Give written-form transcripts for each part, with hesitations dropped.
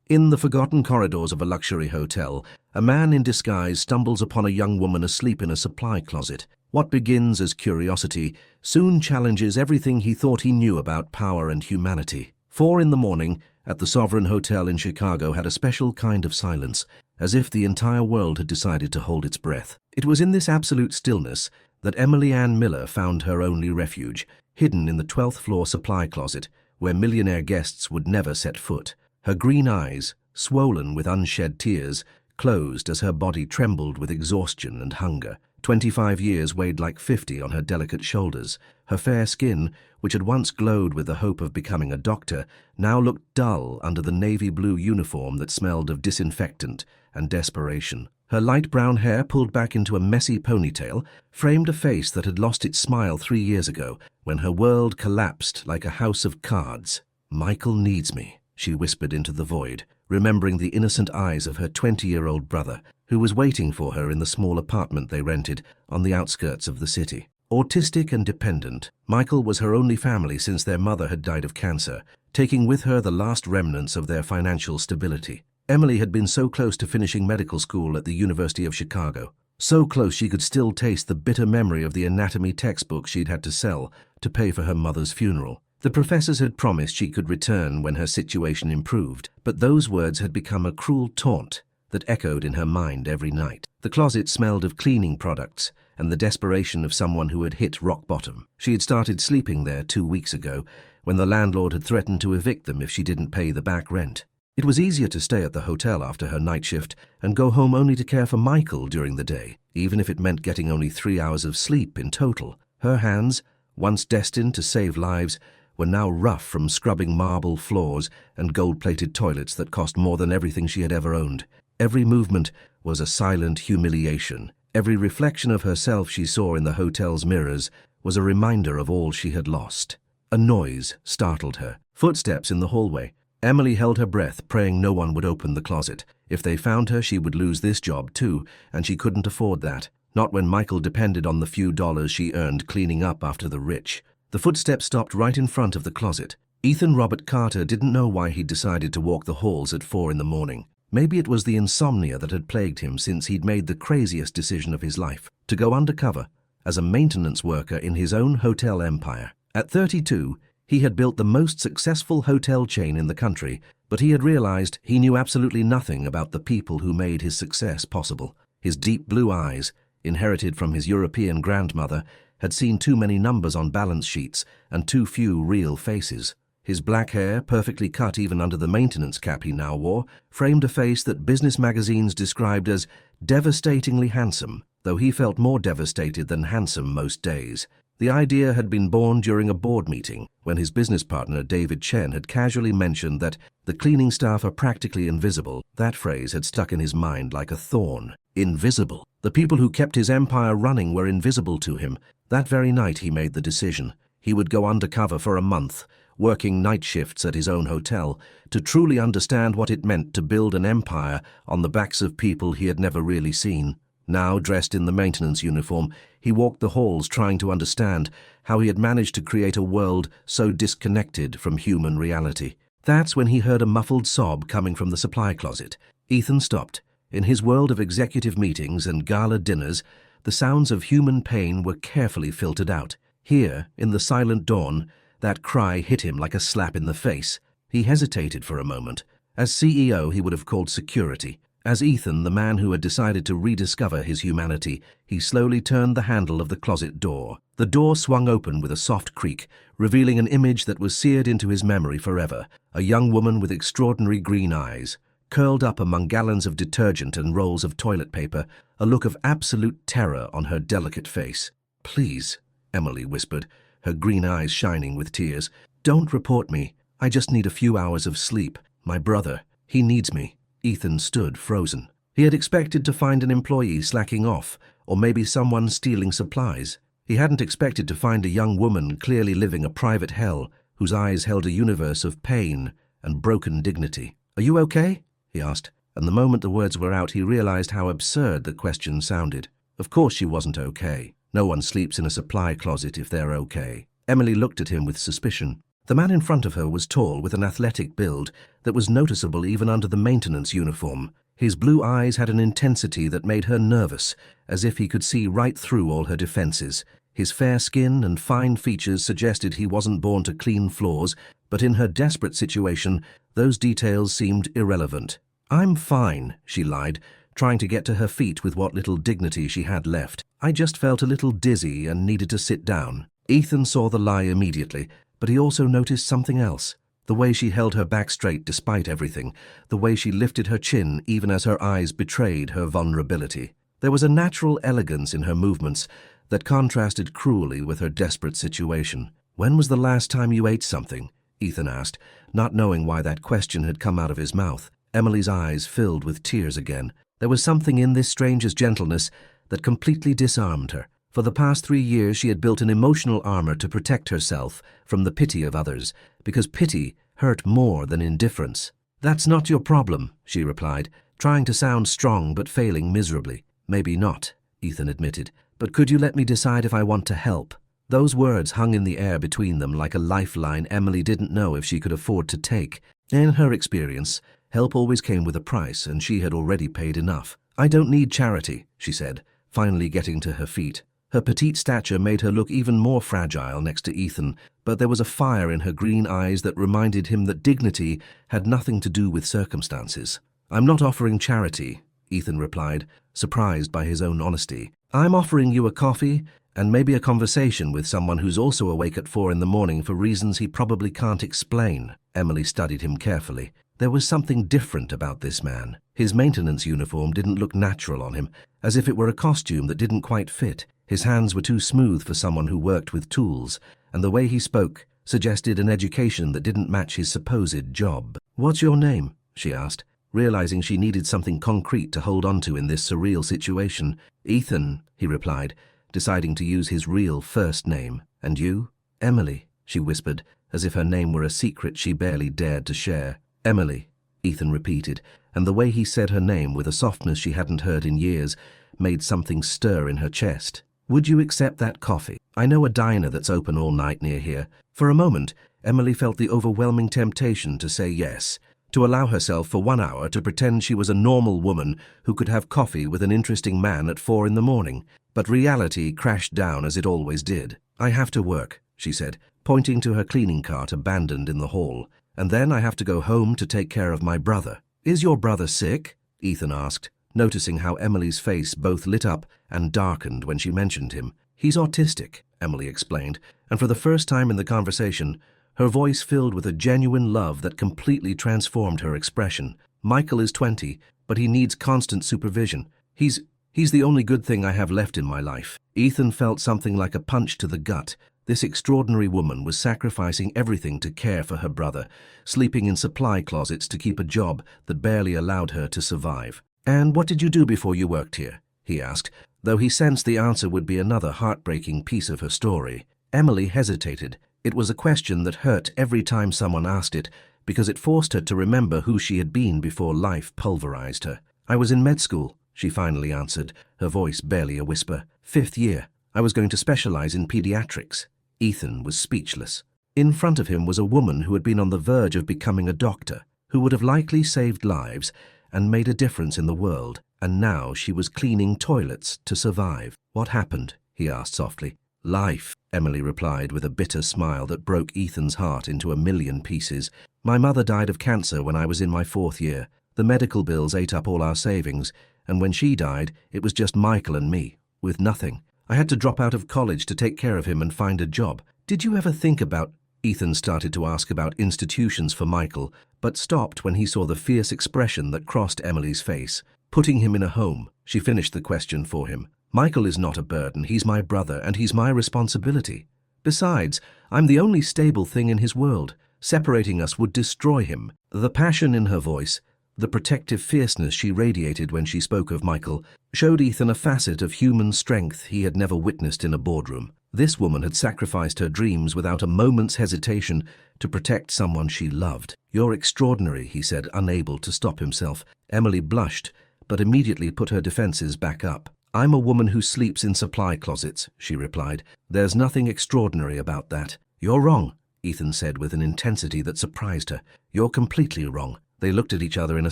In the forgotten corridors of a luxury hotel, a man in disguise stumbles upon a young woman asleep in a supply closet. What begins as curiosity soon challenges everything he thought he knew about power and humanity. 4 in the morning, at the Sovereign Hotel in Chicago, had a special kind of silence, as if the entire world had decided to hold its breath. It was in this absolute stillness that Emily Ann Miller found her only refuge, hidden in the 12th floor supply closet, where millionaire guests would never set foot. Her green eyes, swollen with unshed tears, closed as her body trembled with exhaustion and hunger. 25 years weighed like 50 on her delicate shoulders. Her fair skin, which had once glowed with the hope of becoming a doctor, now looked dull under the navy blue uniform that smelled of disinfectant and desperation. Her light brown hair, pulled back into a messy ponytail, framed a face that had lost its smile 3 years ago, when her world collapsed like a house of cards. "Michael needs me," she whispered into the void, remembering the innocent eyes of her 20-year-old brother, who was waiting for her in the small apartment they rented on the outskirts of the city. Autistic and dependent, Michael was her only family since their mother had died of cancer, taking with her the last remnants of their financial stability. Emily had been so close to finishing medical school at the University of Chicago. So close she could still taste the bitter memory of the anatomy textbook she'd had to sell to pay for her mother's funeral. The professors had promised she could return when her situation improved, but those words had become a cruel taunt that echoed in her mind every night. The closet smelled of cleaning products and the desperation of someone who had hit rock bottom. She had started sleeping there 2 weeks ago, when the landlord had threatened to evict them if she didn't pay the back rent. It was easier to stay at the hotel after her night shift and go home only to care for Michael during the day, even if it meant getting only 3 hours of sleep in total. Her hands, once destined to save lives, were now rough from scrubbing marble floors and gold-plated toilets that cost more than everything she had ever owned. Every movement was a silent humiliation. Every reflection of herself she saw in the hotel's mirrors was a reminder of all she had lost. A noise startled her. Footsteps in the hallway. Emily held her breath, praying no one would open the closet. If they found her, she would lose this job too, and she couldn't afford that. Not when Michael depended on the few dollars she earned cleaning up after the rich. The footsteps stopped right in front of the closet. Ethan Robert Carter didn't know why he'd decided to walk the halls at 4 in the morning. Maybe it was the insomnia that had plagued him since he'd made the craziest decision of his life, to go undercover as a maintenance worker in his own hotel empire. At 32, he had built the most successful hotel chain in the country, but he had realized he knew absolutely nothing about the people who made his success possible. His deep blue eyes, inherited from his European grandmother, had seen too many numbers on balance sheets and too few real faces. His black hair, perfectly cut even under the maintenance cap he now wore, framed a face that business magazines described as devastatingly handsome, though he felt more devastated than handsome most days. The idea had been born during a board meeting, when his business partner David Chen had casually mentioned that the cleaning staff are practically invisible. That phrase had stuck in his mind like a thorn. Invisible. The people who kept his empire running were invisible to him. That very night he made the decision. He would go undercover for a month, working night shifts at his own hotel, to truly understand what it meant to build an empire on the backs of people he had never really seen. Now, dressed in the maintenance uniform, he walked the halls trying to understand how he had managed to create a world so disconnected from human reality. That's when he heard a muffled sob coming from the supply closet. Ethan stopped. In his world of executive meetings and gala dinners, the sounds of human pain were carefully filtered out. Here, in the silent dawn, that cry hit him like a slap in the face. He hesitated for a moment. As CEO, he would have called security. As Ethan, the man who had decided to rediscover his humanity, he slowly turned the handle of the closet door. The door swung open with a soft creak, revealing an image that was seared into his memory forever. A young woman with extraordinary green eyes, curled up among gallons of detergent and rolls of toilet paper, a look of absolute terror on her delicate face. "Please," Emily whispered, her green eyes shining with tears. "Don't report me. I just need a few hours of sleep. My brother, he needs me." Ethan stood frozen. He had expected to find an employee slacking off, or maybe someone stealing supplies. He hadn't expected to find a young woman clearly living a private hell, whose eyes held a universe of pain and broken dignity. "Are you okay?" he asked, and the moment the words were out he realized how absurd the question sounded. Of course she wasn't okay. No one sleeps in a supply closet if they're okay. Emily looked at him with suspicion. The man in front of her was tall, with an athletic build that was noticeable even under the maintenance uniform. His blue eyes had an intensity that made her nervous, as if he could see right through all her defenses. His fair skin and fine features suggested he wasn't born to clean floors, but in her desperate situation, those details seemed irrelevant. "I'm fine," she lied, trying to get to her feet with what little dignity she had left. "I just felt a little dizzy and needed to sit down." Ethan saw the lie immediately, but he also noticed something else. The way she held her back straight despite everything, the way she lifted her chin even as her eyes betrayed her vulnerability. There was a natural elegance in her movements that contrasted cruelly with her desperate situation. "When was the last time you ate something?" Ethan asked, not knowing why that question had come out of his mouth. Emily's eyes filled with tears again. There was something in this stranger's gentleness that completely disarmed her. For the past 3 years she had built an emotional armor to protect herself from the pity of others, because pity hurt more than indifference. "That's not your problem," she replied, trying to sound strong but failing miserably. "Maybe not," Ethan admitted, "but could you let me decide if I want to help?" Those words hung in the air between them like a lifeline Emily didn't know if she could afford to take. In her experience, help always came with a price, and she had already paid enough. "I don't need charity," she said, finally getting to her feet. Her petite stature made her look even more fragile next to Ethan, but there was a fire in her green eyes that reminded him that dignity had nothing to do with circumstances. "I'm not offering charity," Ethan replied, surprised by his own honesty. "I'm offering you a coffee and maybe a conversation with someone who's also awake at 4 in the morning for reasons he probably can't explain." Emily studied him carefully. There was something different about this man. His maintenance uniform didn't look natural on him, as if it were a costume that didn't quite fit. His hands were too smooth for someone who worked with tools, and the way he spoke suggested an education that didn't match his supposed job. "What's your name?" she asked, realizing she needed something concrete to hold on to in this surreal situation. "Ethan," he replied, deciding to use his real first name. "And you?" "Emily," she whispered, as if her name were a secret she barely dared to share. "Emily," Ethan repeated, and the way he said her name with a softness she hadn't heard in years made something stir in her chest. "Would you accept that coffee? I know a diner that's open all night near here." For a moment, Emily felt the overwhelming temptation to say yes, to allow herself for 1 hour to pretend she was a normal woman who could have coffee with an interesting man at 4 in the morning. But reality crashed down as it always did. "I have to work," she said, pointing to her cleaning cart abandoned in the hall. "And then I have to go home to take care of my brother." "Is your brother sick?" Ethan asked, noticing how Emily's face both lit up and darkened when she mentioned him. "He's autistic," Emily explained, and for the first time in the conversation, her voice filled with a genuine love that completely transformed her expression. "Michael is 20, but he needs constant supervision. He's the only good thing I have left in my life." Ethan felt something like a punch to the gut. This extraordinary woman was sacrificing everything to care for her brother, sleeping in supply closets to keep a job that barely allowed her to survive. "And what did you do before you worked here?" he asked, though he sensed the answer would be another heartbreaking piece of her story. Emily hesitated. It was a question that hurt every time someone asked it, because it forced her to remember who she had been before life pulverized her. "I was in med school," she finally answered, her voice barely a whisper. "5th year. I was going to specialize in pediatrics." Ethan was speechless. In front of him was a woman who had been on the verge of becoming a doctor, who would have likely saved lives and made a difference in the world, and now she was cleaning toilets to survive. "What happened?" he asked softly. "Life," Emily replied with a bitter smile that broke Ethan's heart into a million pieces. "My mother died of cancer when I was in my 4th year. The medical bills ate up all our savings, and when she died, it was just Michael and me, with nothing. I had to drop out of college to take care of him and find a job. Did you ever think about—" Ethan started to ask about institutions for Michael, but stopped when he saw the fierce expression that crossed Emily's face. "Putting him in a home," she finished the question for him. "Michael is not a burden. He's my brother, and he's my responsibility. Besides, I'm the only stable thing in his world. Separating us would destroy him." The passion in her voice, the protective fierceness she radiated when she spoke of Michael, showed Ethan a facet of human strength he had never witnessed in a boardroom. This woman had sacrificed her dreams without a moment's hesitation to protect someone she loved. "You're extraordinary," he said, unable to stop himself. Emily blushed, but immediately put her defenses back up. "I'm a woman who sleeps in supply closets," she replied. "There's nothing extraordinary about that." "You're wrong," Ethan said with an intensity that surprised her. "You're completely wrong." They looked at each other in a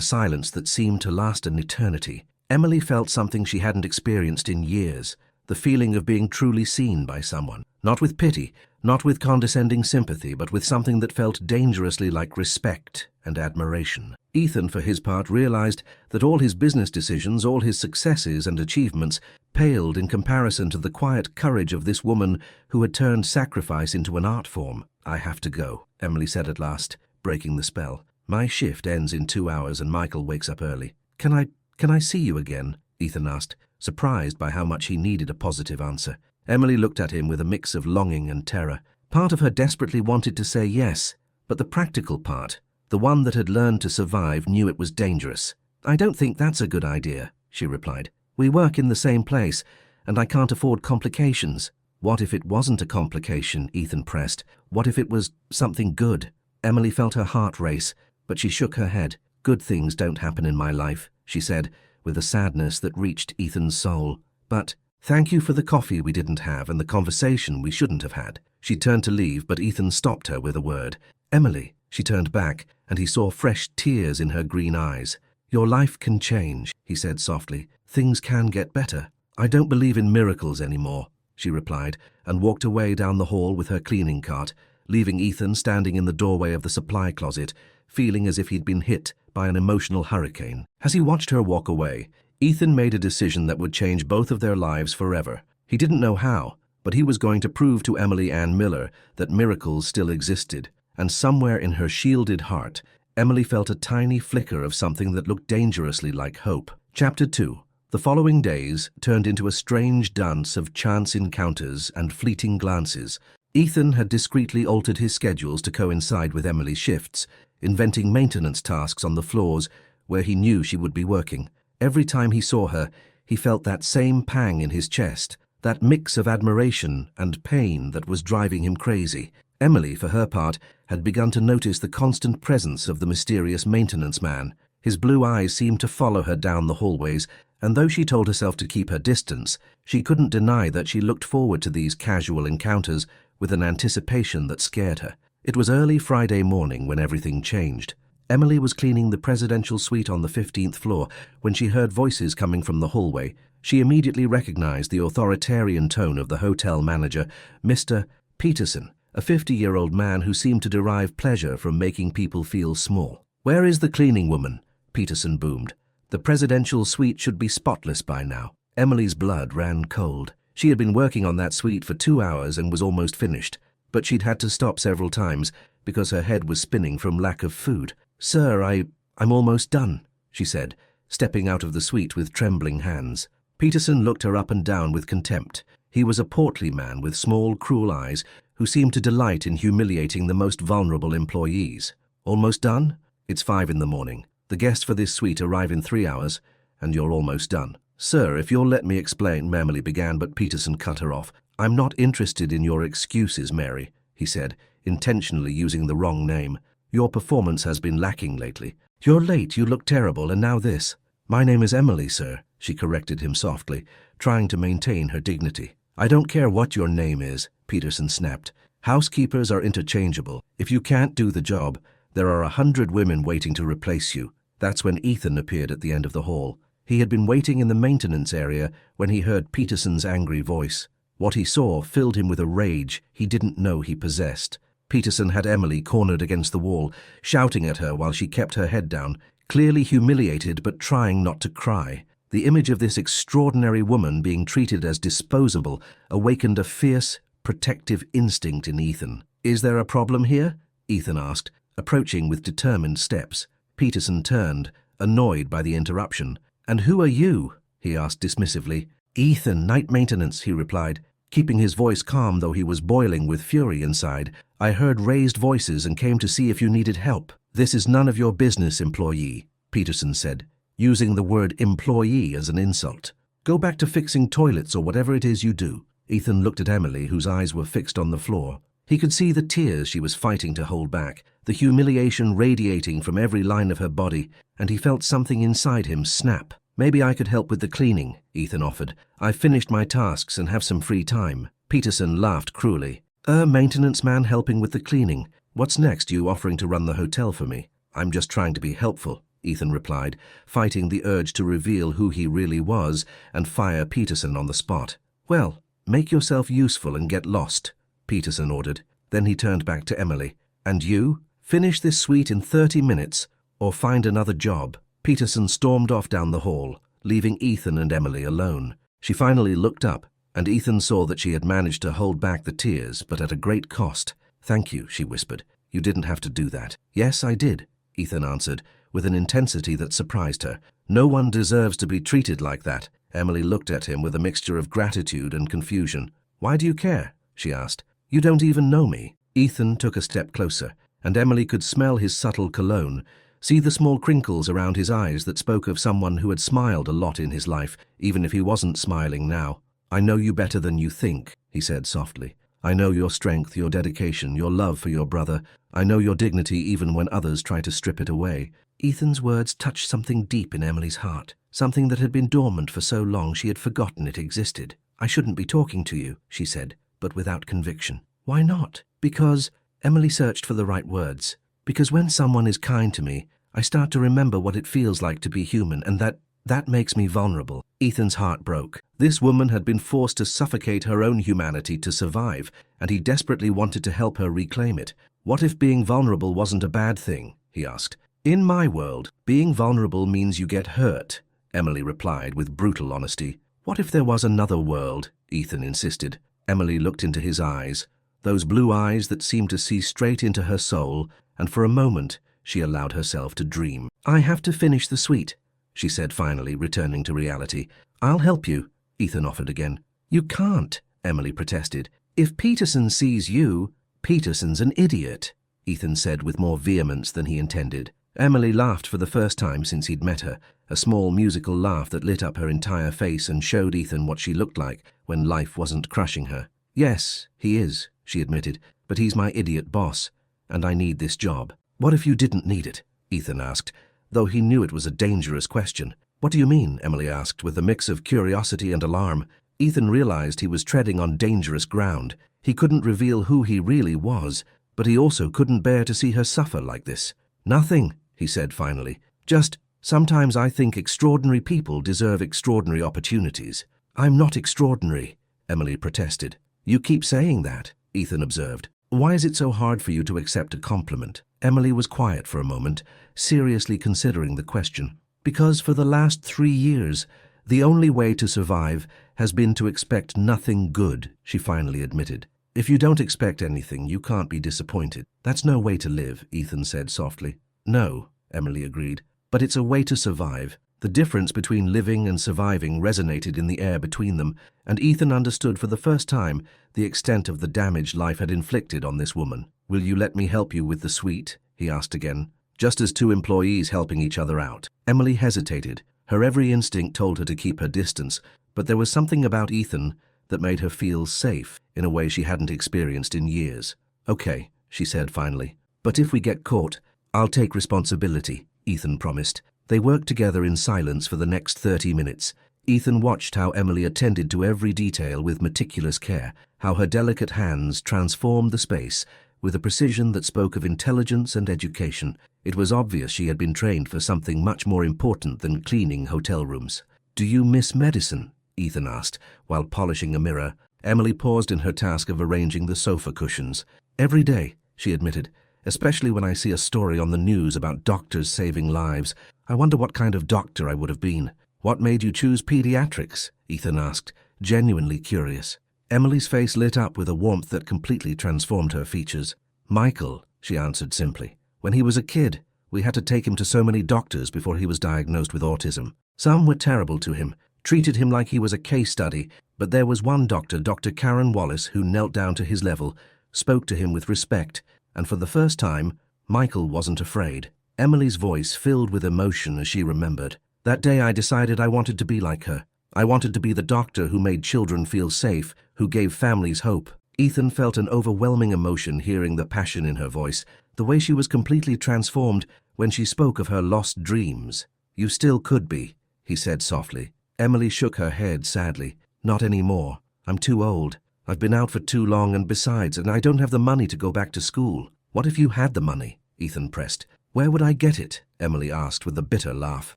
silence that seemed to last an eternity. Emily felt something she hadn't experienced in years, the feeling of being truly seen by someone. Not with pity, not with condescending sympathy, but with something that felt dangerously like respect and admiration. Ethan, for his part, realized that all his business decisions, all his successes and achievements, paled in comparison to the quiet courage of this woman who had turned sacrifice into an art form. "I have to go," Emily said at last, breaking the spell. "My shift ends in 2 hours and Michael wakes up early. Can I see you again?" Ethan asked, surprised by how much he needed a positive answer. Emily looked at him with a mix of longing and terror. Part of her desperately wanted to say yes, but the practical part, the one that had learned to survive, knew it was dangerous. "I don't think that's a good idea," she replied. "We work in the same place, and I can't afford complications." "What if it wasn't a complication?" Ethan pressed. "What if it was something good?" Emily felt her heart race, but she shook her head. "Good things don't happen in my life," she said, with a sadness that reached Ethan's soul. "But thank you for the coffee we didn't have and the conversation we shouldn't have had." She turned to leave, but Ethan stopped her with a word. "Emily." She turned back, and he saw fresh tears in her green eyes. "Your life can change," he said softly. "Things can get better." "I don't believe in miracles anymore," she replied, and walked away down the hall with her cleaning cart, leaving Ethan standing in the doorway of the supply closet, feeling as if he'd been hit by an emotional hurricane. As he watched her walk away, Ethan made a decision that would change both of their lives forever. He didn't know how, but he was going to prove to Emily Ann Miller that miracles still existed. And somewhere in her shielded heart, Emily felt a tiny flicker of something that looked dangerously like hope. Chapter 2. The following days turned into a strange dance of chance encounters and fleeting glances. Ethan had discreetly altered his schedules to coincide with Emily's shifts, inventing maintenance tasks on the floors where he knew she would be working. Every time he saw her, he felt that same pang in his chest, that mix of admiration and pain that was driving him crazy. Emily, for her part, had begun to notice the constant presence of the mysterious maintenance man. His blue eyes seemed to follow her down the hallways, and though she told herself to keep her distance, she couldn't deny that she looked forward to these casual encounters with an anticipation that scared her. It was early Friday morning when everything changed. Emily was cleaning the presidential suite on the 15th floor when she heard voices coming from the hallway. She immediately recognized the authoritarian tone of the hotel manager, Mr. Peterson, a 50-year-old man who seemed to derive pleasure from making people feel small. "Where is the cleaning woman?" Peterson boomed. "The presidential suite should be spotless by now." Emily's blood ran cold. She had been working on that suite for 2 hours and was almost finished, but she'd had to stop several times because her head was spinning from lack of food. "Sir, I'm almost done," she said, stepping out of the suite with trembling hands. Peterson looked her up and down with contempt. He was a portly man with small, cruel eyes who seemed to delight in humiliating the most vulnerable employees. "Almost done? It's 5 in the morning. The guests for this suite arrive in 3 hours, and you're almost done." "Sir, if you'll let me explain," Emily began, but Peterson cut her off. "I'm not interested in your excuses, Mary," he said, intentionally using the wrong name. "Your performance has been lacking lately. You're late, you look terrible, and now this." "My name is Emily, sir," she corrected him softly, trying to maintain her dignity. "I don't care what your name is," Peterson snapped. "Housekeepers are interchangeable. If you can't do the job, there are 100 women waiting to replace you." That's when Ethan appeared at the end of the hall. He had been waiting in the maintenance area when he heard Peterson's angry voice. What he saw filled him with a rage he didn't know he possessed. Peterson had Emily cornered against the wall, shouting at her while she kept her head down, clearly humiliated but trying not to cry. The image of this extraordinary woman being treated as disposable awakened a fierce, protective instinct in Ethan. "Is there a problem here?" Ethan asked, approaching with determined steps. Peterson turned, annoyed by the interruption. "And who are you?" he asked dismissively. "Ethan, night maintenance," he replied, keeping his voice calm though he was boiling with fury inside. "I heard raised voices and came to see if you needed help." "This is none of your business, employee," Peterson said, using the word employee as an insult. "Go back to fixing toilets or whatever it is you do." Ethan looked at Emily, whose eyes were fixed on the floor. He could see the tears she was fighting to hold back, the humiliation radiating from every line of her body, and he felt something inside him snap. "Maybe I could help with the cleaning," Ethan offered. "I've finished my tasks and have some free time." Peterson laughed cruelly. Maintenance man helping with the cleaning. What's next? You offering to run the hotel for me? I'm just trying to be helpful, Ethan replied, fighting the urge to reveal who he really was and fire Peterson on the spot. Well, make yourself useful and get lost, Peterson ordered. Then he turned back to Emily. And you? Finish this suite in 30 minutes or find another job. Peterson stormed off down the hall, leaving Ethan and Emily alone. She finally looked up, and Ethan saw that she had managed to hold back the tears, but at a great cost. Thank you, she whispered. You didn't have to do that. Yes, I did, Ethan answered, with an intensity that surprised her. No one deserves to be treated like that. Emily looked at him with a mixture of gratitude and confusion. Why do you care? She asked. You don't even know me. Ethan took a step closer, and Emily could smell his subtle cologne, see the small crinkles around his eyes that spoke of someone who had smiled a lot in his life, even if he wasn't smiling now. I know you better than you think, he said softly. I know your strength, your dedication, your love for your brother. I know your dignity even when others try to strip it away. Ethan's words touched something deep in Emily's heart, something that had been dormant for so long she had forgotten it existed. I shouldn't be talking to you, she said, but without conviction. Why not? Because, Emily searched for the right words, because when someone is kind to me, I start to remember what it feels like to be human, and that makes me vulnerable. Ethan's heart broke. This woman had been forced to suffocate her own humanity to survive, and he desperately wanted to help her reclaim it. What if being vulnerable wasn't a bad thing? He asked. In my world, being vulnerable means you get hurt, Emily replied with brutal honesty. What if there was another world? Ethan insisted. Emily looked into his eyes, those blue eyes that seemed to see straight into her soul, and for a moment she allowed herself to dream. I have to finish the suite, she said finally, returning to reality. I'll help you, Ethan offered again. You can't, Emily protested. If Peterson sees you, Peterson's an idiot, Ethan said with more vehemence than he intended. Emily laughed for the first time since he'd met her, a small musical laugh that lit up her entire face and showed Ethan what she looked like when life wasn't crushing her. Yes, he is, she admitted, but he's my idiot boss, and I need this job. What if you didn't need it? Ethan asked, though he knew it was a dangerous question. What do you mean? Emily asked, with a mix of curiosity and alarm. Ethan realized he was treading on dangerous ground. He couldn't reveal who he really was, but he also couldn't bear to see her suffer like this. Nothing, he said finally. Just, sometimes I think extraordinary people deserve extraordinary opportunities. I'm not extraordinary, Emily protested. You keep saying that, Ethan observed. Why is it so hard for you to accept a compliment? Emily was quiet for a moment, seriously considering the question. Because for the last 3 years, the only way to survive has been to expect nothing good, she finally admitted. If you don't expect anything, you can't be disappointed. That's no way to live, Ethan said softly. No, Emily agreed, but it's a way to survive. The difference between living and surviving resonated in the air between them, and Ethan understood for the first time the extent of the damage life had inflicted on this woman. Will you let me help you with the suite? He asked again, just as two employees helping each other out. Emily hesitated. Her every instinct told her to keep her distance, but there was something about Ethan that made her feel safe in a way she hadn't experienced in years. Okay, she said finally, but if we get caught, I'll take responsibility, Ethan promised. They worked together in silence for the next 30 minutes. Ethan watched how Emily attended to every detail with meticulous care, how her delicate hands transformed the space with a precision that spoke of intelligence and education. It was obvious she had been trained for something much more important than cleaning hotel rooms. Do you miss medicine? Ethan asked, while polishing a mirror. Emily paused in her task of arranging the sofa cushions. Every day, she admitted, especially when I see a story on the news about doctors saving lives. I wonder what kind of doctor I would have been. What made you choose pediatrics? Ethan asked, genuinely curious. Emily's face lit up with a warmth that completely transformed her features. Michael, she answered simply. When he was a kid, we had to take him to so many doctors before he was diagnosed with autism. Some were terrible to him, treated him like he was a case study, but there was one doctor, Dr. Karen Wallace, who knelt down to his level, spoke to him with respect, and for the first time, Michael wasn't afraid. Emily's voice filled with emotion as she remembered. That day I decided I wanted to be like her. I wanted to be the doctor who made children feel safe, who gave families hope. Ethan felt an overwhelming emotion hearing the passion in her voice, the way she was completely transformed when she spoke of her lost dreams. You still could be, he said softly. Emily shook her head sadly. Not anymore. I'm too old. I've been out for too long, and besides, I don't have the money to go back to school. What if you had the money? Ethan pressed. Where would I get it? Emily asked with a bitter laugh.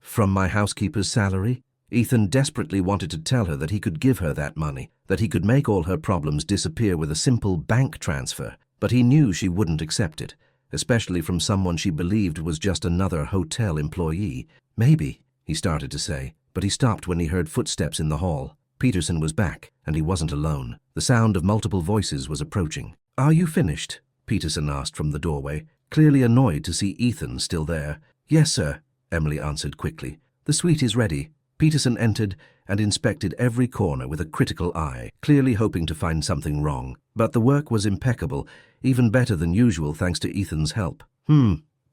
From my housekeeper's salary? Ethan desperately wanted to tell her that he could give her that money, that he could make all her problems disappear with a simple bank transfer, but he knew she wouldn't accept it, especially from someone she believed was just another hotel employee. Maybe, he started to say, but he stopped when he heard footsteps in the hall. Peterson was back, and he wasn't alone. The sound of multiple voices was approaching. Are you finished? Peterson asked from the doorway, clearly annoyed to see Ethan still there. Yes, sir, Emily answered quickly. The suite is ready. Peterson entered and inspected every corner with a critical eye, clearly hoping to find something wrong. But the work was impeccable, even better than usual thanks to Ethan's help.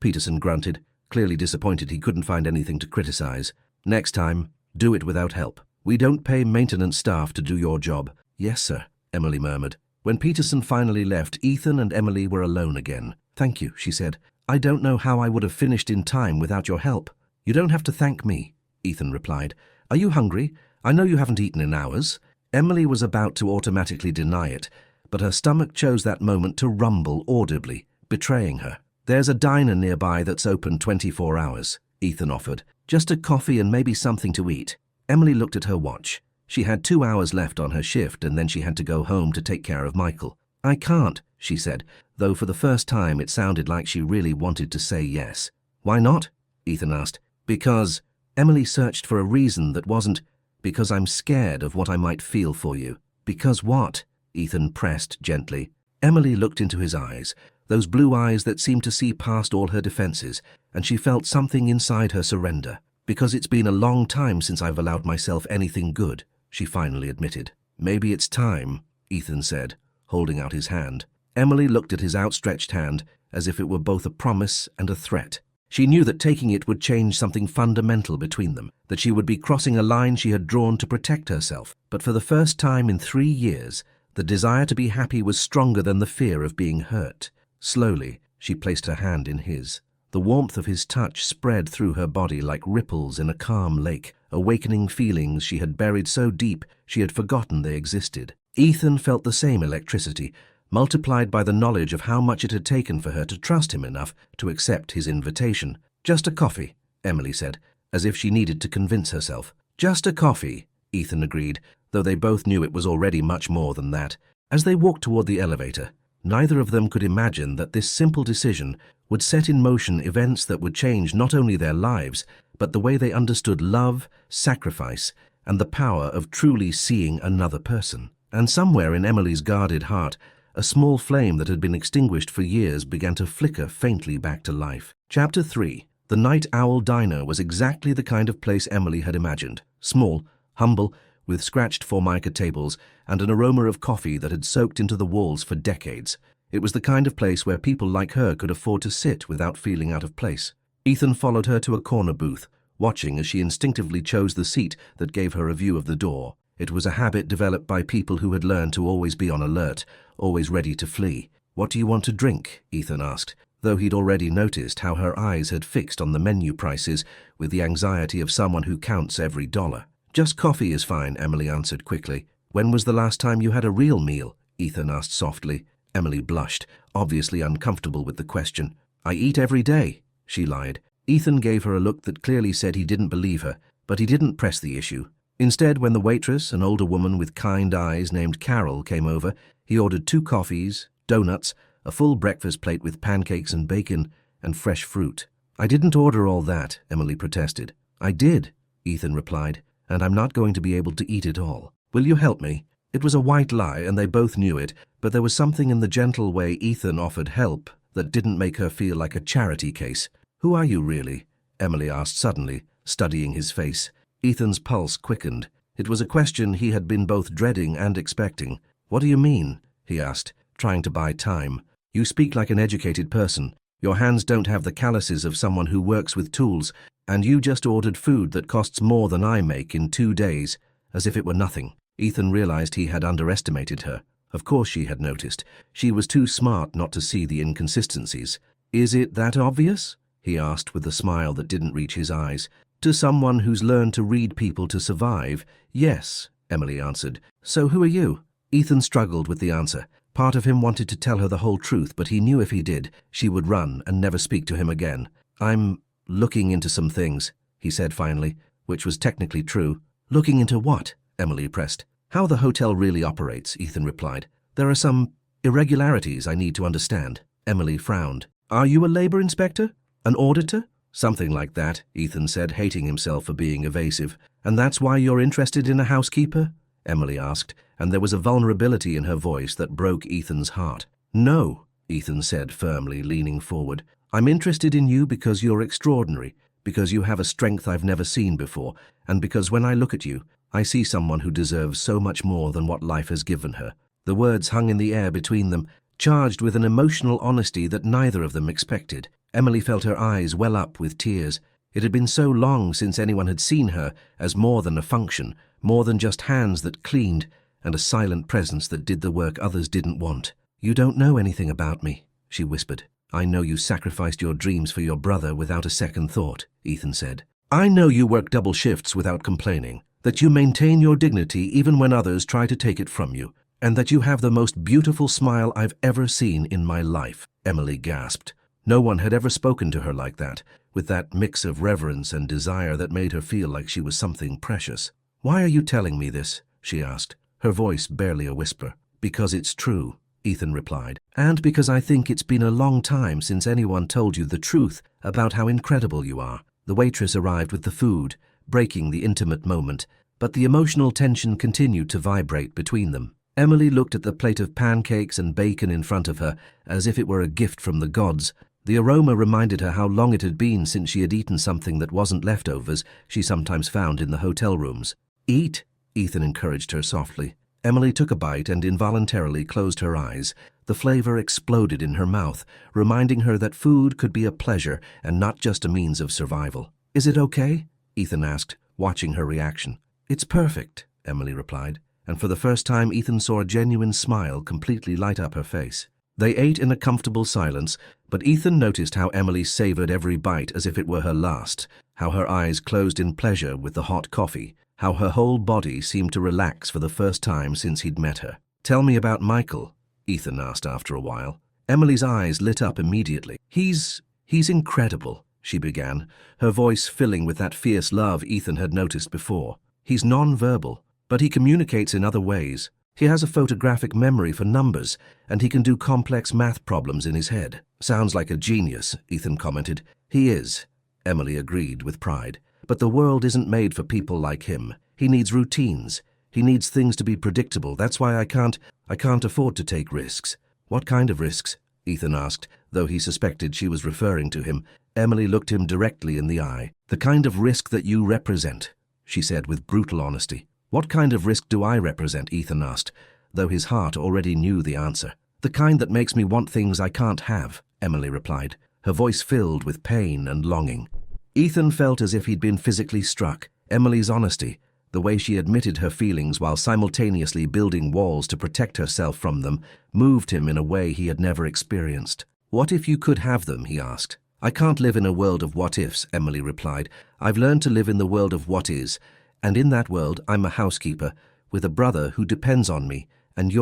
Peterson grunted, clearly disappointed he couldn't find anything to criticize. Next time, do it without help. We don't pay maintenance staff to do your job. Yes, sir, Emily murmured. When Peterson finally left, Ethan and Emily were alone again. Thank you, she said. I don't know how I would have finished in time without your help. You don't have to thank me, Ethan replied. Are you hungry? I know you haven't eaten in hours. Emily was about to automatically deny it, but her stomach chose that moment to rumble audibly, betraying her. There's a diner nearby that's open 24 hours, Ethan offered. Just a coffee and maybe something to eat. Emily looked at her watch. She had 2 hours left on her shift, and then she had to go home to take care of Michael. I can't, she said, though for the first time it sounded like she really wanted to say yes. Why not? Ethan asked. Because Emily searched for a reason that wasn't, because I'm scared of what I might feel for you. Because what? Ethan pressed gently. Emily looked into his eyes, those blue eyes that seemed to see past all her defenses, and she felt something inside her surrender. Because it's been a long time since I've allowed myself anything good, she finally admitted. Maybe it's time, Ethan said, holding out his hand. Emily looked at his outstretched hand as if it were both a promise and a threat. She knew that taking it would change something fundamental between them, that she would be crossing a line she had drawn to protect herself. But for the first time in 3 years, the desire to be happy was stronger than the fear of being hurt. Slowly, she placed her hand in his. The warmth of his touch spread through her body like ripples in a calm lake, awakening feelings she had buried so deep she had forgotten they existed. Ethan felt the same electricity, multiplied by the knowledge of how much it had taken for her to trust him enough to accept his invitation. Just a coffee, Emily said, as if she needed to convince herself. Just a coffee, Ethan agreed, though they both knew it was already much more than that. As they walked toward the elevator, neither of them could imagine that this simple decision would set in motion events that would change not only their lives, but the way they understood love, sacrifice, and the power of truly seeing another person. And somewhere in Emily's guarded heart, a small flame that had been extinguished for years began to flicker faintly back to life. Chapter 3. The Night Owl Diner was exactly the kind of place Emily had imagined. Small, humble, with scratched formica tables and an aroma of coffee that had soaked into the walls for decades. It was the kind of place where people like her could afford to sit without feeling out of place. Ethan followed her to a corner booth, watching as she instinctively chose the seat that gave her a view of the door. It was a habit developed by people who had learned to always be on alert, always ready to flee. What do you want to drink? Ethan asked, though he'd already noticed how her eyes had fixed on the menu prices with the anxiety of someone who counts every dollar. Just coffee is fine, Emily answered quickly. When was the last time you had a real meal? Ethan asked softly. Emily blushed, obviously uncomfortable with the question. I eat every day, she lied. Ethan gave her a look that clearly said he didn't believe her, but he didn't press the issue. Instead, when the waitress, an older woman with kind eyes named Carol, came over, he ordered 2 coffees, donuts, a full breakfast plate with pancakes and bacon, and fresh fruit. I didn't order all that, Emily protested. I did, Ethan replied, and I'm not going to be able to eat it all. Will you help me? It was a white lie, and they both knew it, but there was something in the gentle way Ethan offered help that didn't make her feel like a charity case. Who are you, really? Emily asked suddenly, studying his face. Ethan's pulse quickened. It was a question he had been both dreading and expecting. What do you mean? He asked, trying to buy time. You speak like an educated person. Your hands don't have the calluses of someone who works with tools, and you just ordered food that costs more than I make in 2 days, as if it were nothing. Ethan realized he had underestimated her. Of course she had noticed. She was too smart not to see the inconsistencies. Is it that obvious? He asked with a smile that didn't reach his eyes. To someone who's learned to read people to survive, yes, Emily answered. So who are you? Ethan struggled with the answer. Part of him wanted to tell her the whole truth, but he knew if he did, she would run and never speak to him again. "I'm looking into some things," he said finally, which was technically true. "Looking into what?" Emily pressed. "How the hotel really operates," Ethan replied. "There are some irregularities I need to understand." Emily frowned. "Are you a labor inspector? An auditor?" "Something like that," Ethan said, hating himself for being evasive. "And that's why you're interested in a housekeeper?" Emily asked, and there was a vulnerability in her voice that broke Ethan's heart. "No," Ethan said firmly, leaning forward. "I'm interested in you because you're extraordinary, because you have a strength I've never seen before, and because when I look at you, I see someone who deserves so much more than what life has given her." The words hung in the air between them, charged with an emotional honesty that neither of them expected. Emily felt her eyes well up with tears. It had been so long since anyone had seen her as more than a function, more than just hands that cleaned, and a silent presence that did the work others didn't want. "You don't know anything about me," she whispered. "I know you sacrificed your dreams for your brother without a second thought," Ethan said. "I know you work double shifts without complaining, that you maintain your dignity even when others try to take it from you, and that you have the most beautiful smile I've ever seen in my life." Emily gasped. No one had ever spoken to her like that, with that mix of reverence and desire that made her feel like she was something precious. "Why are you telling me this?" she asked, her voice barely a whisper. "Because it's true," Ethan replied, "and because I think it's been a long time since anyone told you the truth about how incredible you are." The waitress arrived with the food, breaking the intimate moment, but the emotional tension continued to vibrate between them. Emily looked at the plate of pancakes and bacon in front of her as if it were a gift from the gods. The aroma reminded her how long it had been since she had eaten something that wasn't leftovers she sometimes found in the hotel rooms. "Eat," Ethan encouraged her softly. Emily took a bite and involuntarily closed her eyes. The flavor exploded in her mouth, reminding her that food could be a pleasure and not just a means of survival. "Is it okay?" Ethan asked, watching her reaction. "It's perfect," Emily replied, and for the first time Ethan saw a genuine smile completely light up her face. They ate in a comfortable silence, but Ethan noticed how Emily savored every bite as if it were her last, how her eyes closed in pleasure with the hot coffee, how her whole body seemed to relax for the first time since he'd met her. "Tell me about Michael," Ethan asked after a while. Emily's eyes lit up immediately. He's incredible," she began, her voice filling with that fierce love Ethan had noticed before. "He's non-verbal, but he communicates in other ways. He has a photographic memory for numbers, and he can do complex math problems in his head." "Sounds like a genius," Ethan commented. "He is," Emily agreed with pride. "But the world isn't made for people like him. He needs routines. He needs things to be predictable. That's why I can't afford to take risks." "What kind of risks?" Ethan asked, though he suspected she was referring to him. Emily looked him directly in the eye. "The kind of risk that you represent," she said with brutal honesty. "What kind of risk do I represent?" Ethan asked, though his heart already knew the answer. "The kind that makes me want things I can't have," Emily replied, her voice filled with pain and longing. Ethan felt as if he'd been physically struck. Emily's honesty, the way she admitted her feelings while simultaneously building walls to protect herself from them, moved him in a way he had never experienced. "What if you could have them?" he asked. "I can't live in a world of what-ifs," Emily replied. "I've learned to live in the world of what is. And in that world, I'm a housekeeper, with a brother who depends on me, and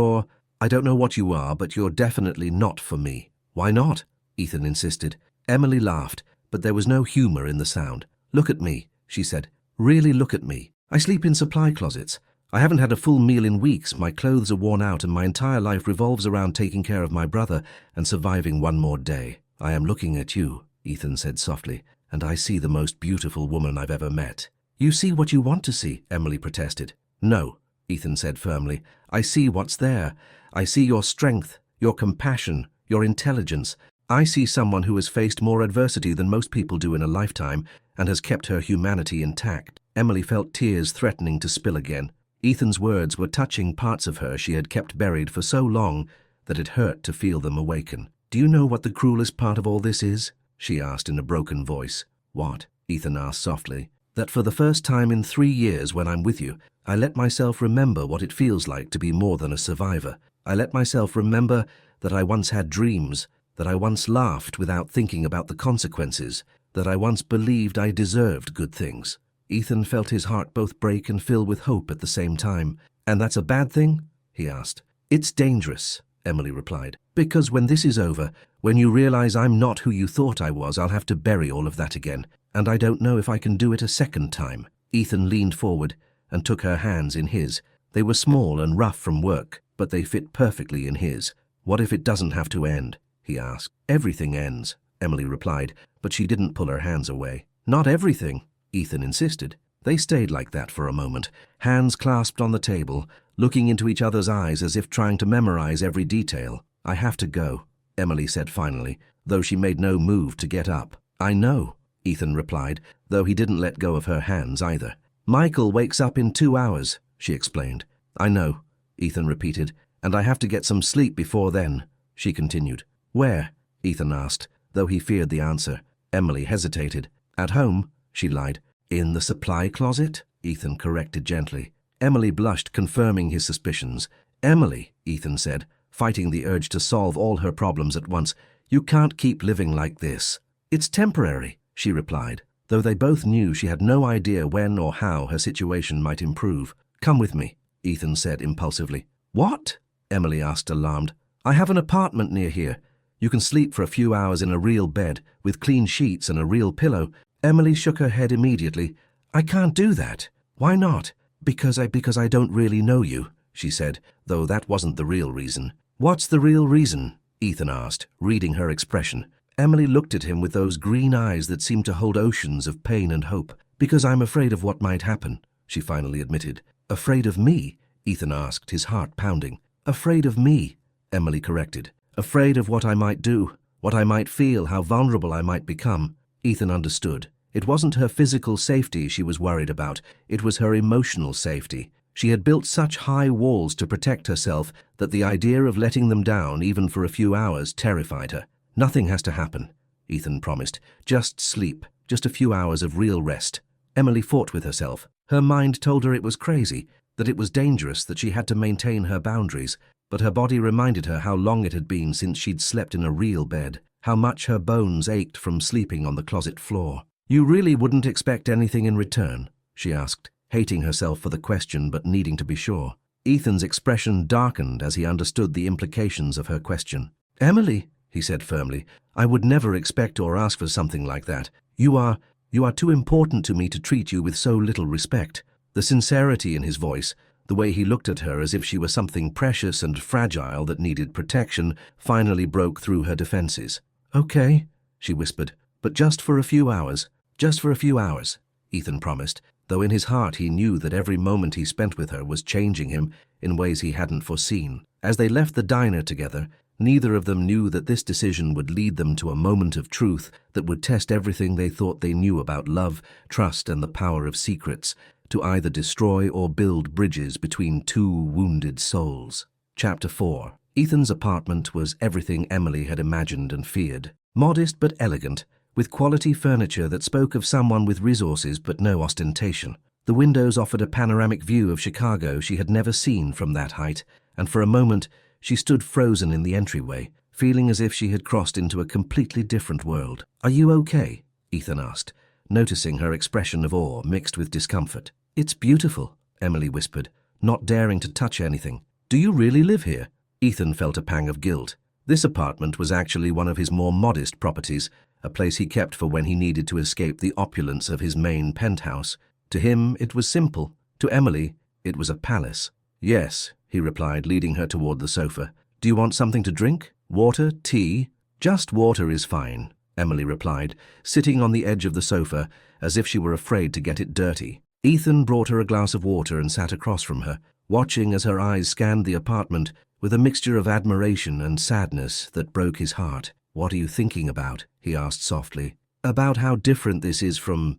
I don't know what you are, but you're definitely not for me." "Why not?" Ethan insisted. Emily laughed, but there was no humor in the sound. "Look at me," she said. "Really look at me. I sleep in supply closets. I haven't had a full meal in weeks, my clothes are worn out, and my entire life revolves around taking care of my brother and surviving one more day." "I am looking at you," Ethan said softly, "and I see the most beautiful woman I've ever met." "You see what you want to see," Emily protested. "No," Ethan said firmly. "I see what's there. I see your strength, your compassion, your intelligence. I see someone who has faced more adversity than most people do in a lifetime and has kept her humanity intact." Emily felt tears threatening to spill again. Ethan's words were touching parts of her she had kept buried for so long that it hurt to feel them awaken. "Do you know what the cruelest part of all this is?" she asked in a broken voice. "What?" Ethan asked softly. "That for the first time in 3 years when I'm with you, I let myself remember what it feels like to be more than a survivor. I let myself remember that I once had dreams, that I once laughed without thinking about the consequences, that I once believed I deserved good things." Ethan felt his heart both break and fill with hope at the same time. "And that's a bad thing?" he asked. It's dangerous, Emily replied. Because when this is over, when you realize I'm not who you thought I was, I'll have to bury all of that again. And I don't know if I can do it a second time. Ethan leaned forward and took her hands in his. They were small and rough from work, but they fit perfectly in his. What if it doesn't have to end? He asked. Everything ends, Emily replied, but she didn't pull her hands away. Not everything, Ethan insisted. They stayed like that for a moment, hands clasped on the table, looking into each other's eyes as if trying to memorize every detail. I have to go, Emily said finally, though she made no move to get up. I know, Ethan replied, though he didn't let go of her hands either. Michael wakes up in 2 hours, she explained. I know, Ethan repeated, and I have to get some sleep before then, she continued. Where? Ethan asked, though he feared the answer. Emily hesitated. At home, she lied. In the supply closet? Ethan corrected gently. Emily blushed, confirming his suspicions. Emily, Ethan said, fighting the urge to solve all her problems at once, you can't keep living like this. It's temporary, she replied, though they both knew she had no idea when or how her situation might improve. Come with me, Ethan said impulsively. What? Emily asked, alarmed. I have an apartment near here. You can sleep for a few hours in a real bed, with clean sheets and a real pillow. Emily shook her head immediately. I can't do that. Why not? Because I don't really know you, she said, though that wasn't the real reason. What's the real reason? Ethan asked, reading her expression. Emily looked at him with those green eyes that seemed to hold oceans of pain and hope. Because I'm afraid of what might happen, she finally admitted. Afraid of me? Ethan asked, his heart pounding. Afraid of me, Emily corrected. Afraid of what I might do, what I might feel, how vulnerable I might become. Ethan understood. It wasn't her physical safety she was worried about, it was her emotional safety. She had built such high walls to protect herself that the idea of letting them down, even for a few hours, terrified her. Nothing has to happen, Ethan promised. Just sleep, just a few hours of real rest. Emily fought with herself. Her mind told her it was crazy, that it was dangerous, that she had to maintain her boundaries, but her body reminded her how long it had been since she'd slept in a real bed, how much her bones ached from sleeping on the closet floor. You really wouldn't expect anything in return? She asked, hating herself for the question but needing to be sure. Ethan's expression darkened as he understood the implications of her question. Emily, he said firmly, I would never expect or ask for something like that. You are too important to me to treat you with so little respect. The sincerity in his voice, the way he looked at her as if she were something precious and fragile that needed protection, finally broke through her defenses. Okay, she whispered, but just for a few hours. Just for a few hours, Ethan promised, though in his heart he knew that every moment he spent with her was changing him in ways he hadn't foreseen. As they left the diner together, neither of them knew that this decision would lead them to a moment of truth that would test everything they thought they knew about love, trust, and the power of secrets, to either destroy or build bridges between two wounded souls. Chapter 4. Ethan's apartment was everything Emily had imagined and feared. Modest but elegant, with quality furniture that spoke of someone with resources but no ostentation. The windows offered a panoramic view of Chicago she had never seen from that height, and for a moment she stood frozen in the entryway, feeling as if she had crossed into a completely different world. Are you okay? Ethan asked, noticing her expression of awe mixed with discomfort. It's beautiful, Emily whispered, not daring to touch anything. Do you really live here? Ethan felt a pang of guilt. This apartment was actually one of his more modest properties, a place he kept for when he needed to escape the opulence of his main penthouse. To him, it was simple. To Emily, it was a palace. Yes, he replied, leading her toward the sofa. Do you want something to drink? Water? Tea? Just water is fine, Emily replied, sitting on the edge of the sofa as if she were afraid to get it dirty. Ethan brought her a glass of water and sat across from her, watching as her eyes scanned the apartment with a mixture of admiration and sadness that broke his heart. What are you thinking about? He asked softly. About how different this is from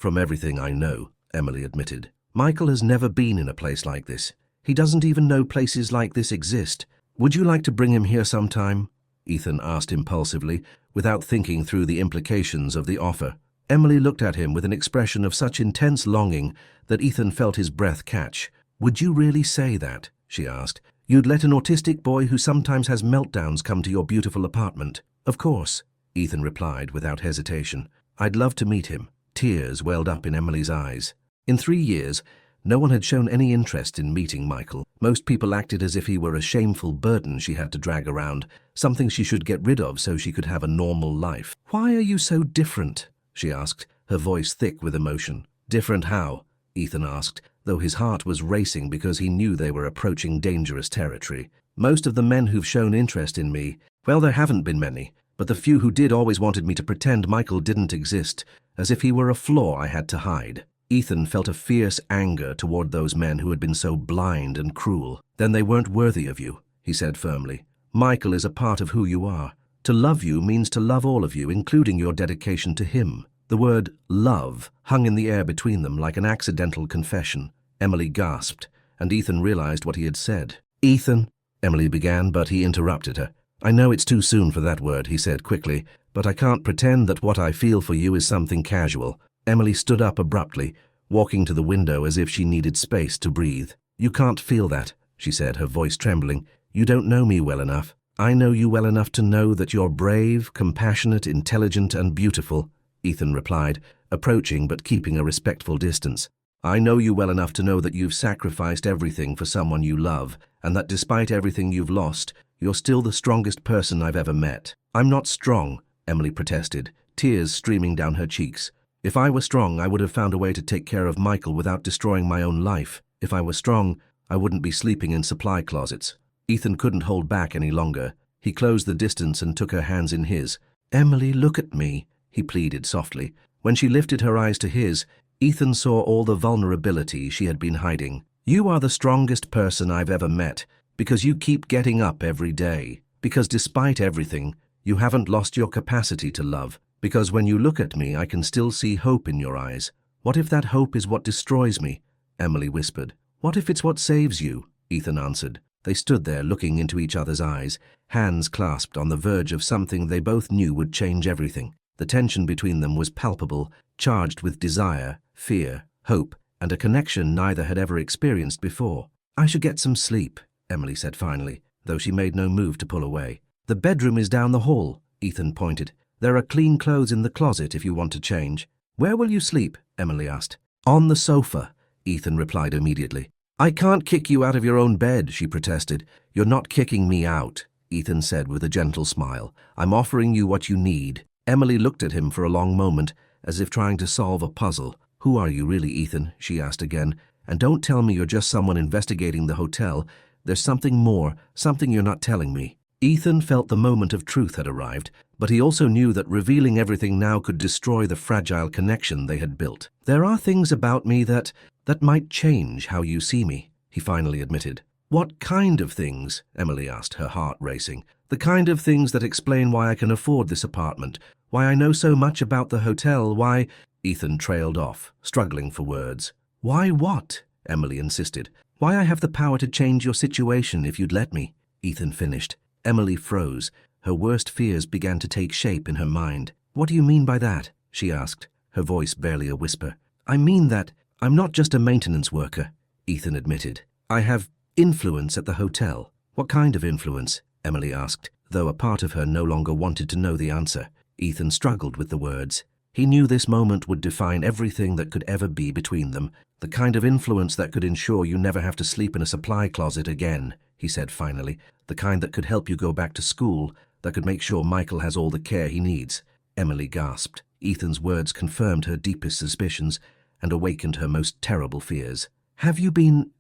everything I know, Emily admitted. Michael has never been in a place like this. He doesn't even know places like this exist. Would you like to bring him here sometime? Ethan asked impulsively, without thinking through the implications of the offer. Emily looked at him with an expression of such intense longing that Ethan felt his breath catch. Would you really say that? She asked. You'd let an autistic boy who sometimes has meltdowns come to your beautiful apartment? Of course, Ethan replied without hesitation. I'd love to meet him. Tears welled up in Emily's eyes. In 3 years, No one had shown any interest in meeting Michael. Most people acted as if he were a shameful burden she had to drag around, something she should get rid of so she could have a normal life. "Why are you so different?" she asked, her voice thick with emotion. "Different how?" Ethan asked, though his heart was racing because he knew they were approaching dangerous territory. "Most of the men who've shown interest in me, well, there haven't been many, but the few who did always wanted me to pretend Michael didn't exist, as if he were a flaw I had to hide." Ethan felt a fierce anger toward those men who had been so blind and cruel. "Then they weren't worthy of you," he said firmly. "Michael is a part of who you are. To love you means to love all of you, including your dedication to him." The word love hung in the air between them like an accidental confession. Emily gasped, and Ethan realized what he had said. "Ethan," Emily began, but he interrupted her. "I know it's too soon for that word," he said quickly, "but I can't pretend that what I feel for you is something casual." Emily stood up abruptly, walking to the window as if she needed space to breathe. "You can't feel that," she said, her voice trembling. "You don't know me well enough. I know you well enough to know that you're brave, compassionate, intelligent, and beautiful," Ethan replied, approaching but keeping a respectful distance. "I know you well enough to know that you've sacrificed everything for someone you love, and that despite everything you've lost, you're still the strongest person I've ever met." "I'm not strong," Emily protested, tears streaming down her cheeks. "If I were strong, I would have found a way to take care of Michael without destroying my own life. If I were strong, I wouldn't be sleeping in supply closets." Ethan couldn't hold back any longer. He closed the distance and took her hands in his. "Emily, look at me," he pleaded softly. When she lifted her eyes to his, Ethan saw all the vulnerability she had been hiding. "You are the strongest person I've ever met, because you keep getting up every day. Because despite everything, you haven't lost your capacity to love. Because when you look at me, I can still see hope in your eyes." "What if that hope is what destroys me?" Emily whispered. "What if it's what saves you?" Ethan answered. They stood there looking into each other's eyes, hands clasped on the verge of something they both knew would change everything. The tension between them was palpable, charged with desire, fear, hope, and a connection neither had ever experienced before. "I should get some sleep," Emily said finally, though she made no move to pull away. "The bedroom is down the hall," Ethan pointed. "There are clean clothes in the closet if you want to change." "Where will you sleep?" Emily asked. "On the sofa," Ethan replied immediately. "I can't kick you out of your own bed," she protested. "You're not kicking me out," Ethan said with a gentle smile. "I'm offering you what you need." Emily looked at him for a long moment, as if trying to solve a puzzle. "Who are you really, Ethan?" she asked again. "And don't tell me you're just someone investigating the hotel. There's something more, something you're not telling me." Ethan felt the moment of truth had arrived, but he also knew that revealing everything now could destroy the fragile connection they had built. "There are things about me that might change how you see me," he finally admitted. "What kind of things?" Emily asked, her heart racing. "The kind of things that explain why I can afford this apartment, why I know so much about the hotel, why—" Ethan trailed off, struggling for words. "Why what?" Emily insisted. "Why I have the power to change your situation if you'd let me," Ethan finished. Emily froze. Her worst fears began to take shape in her mind. "What do you mean by that?" she asked, her voice barely a whisper. "I mean that I'm not just a maintenance worker," Ethan admitted. "I have influence at the hotel." "What kind of influence?" Emily asked, though a part of her no longer wanted to know the answer. Ethan struggled with the words. He knew this moment would define everything that could ever be between them. "The kind of influence that could ensure you never have to sleep in a supply closet again," he said finally. "The kind that could help you go back to school, that could make sure Michael has all the care he needs." Emily gasped. Ethan's words confirmed her deepest suspicions and awakened her most terrible fears. Have you been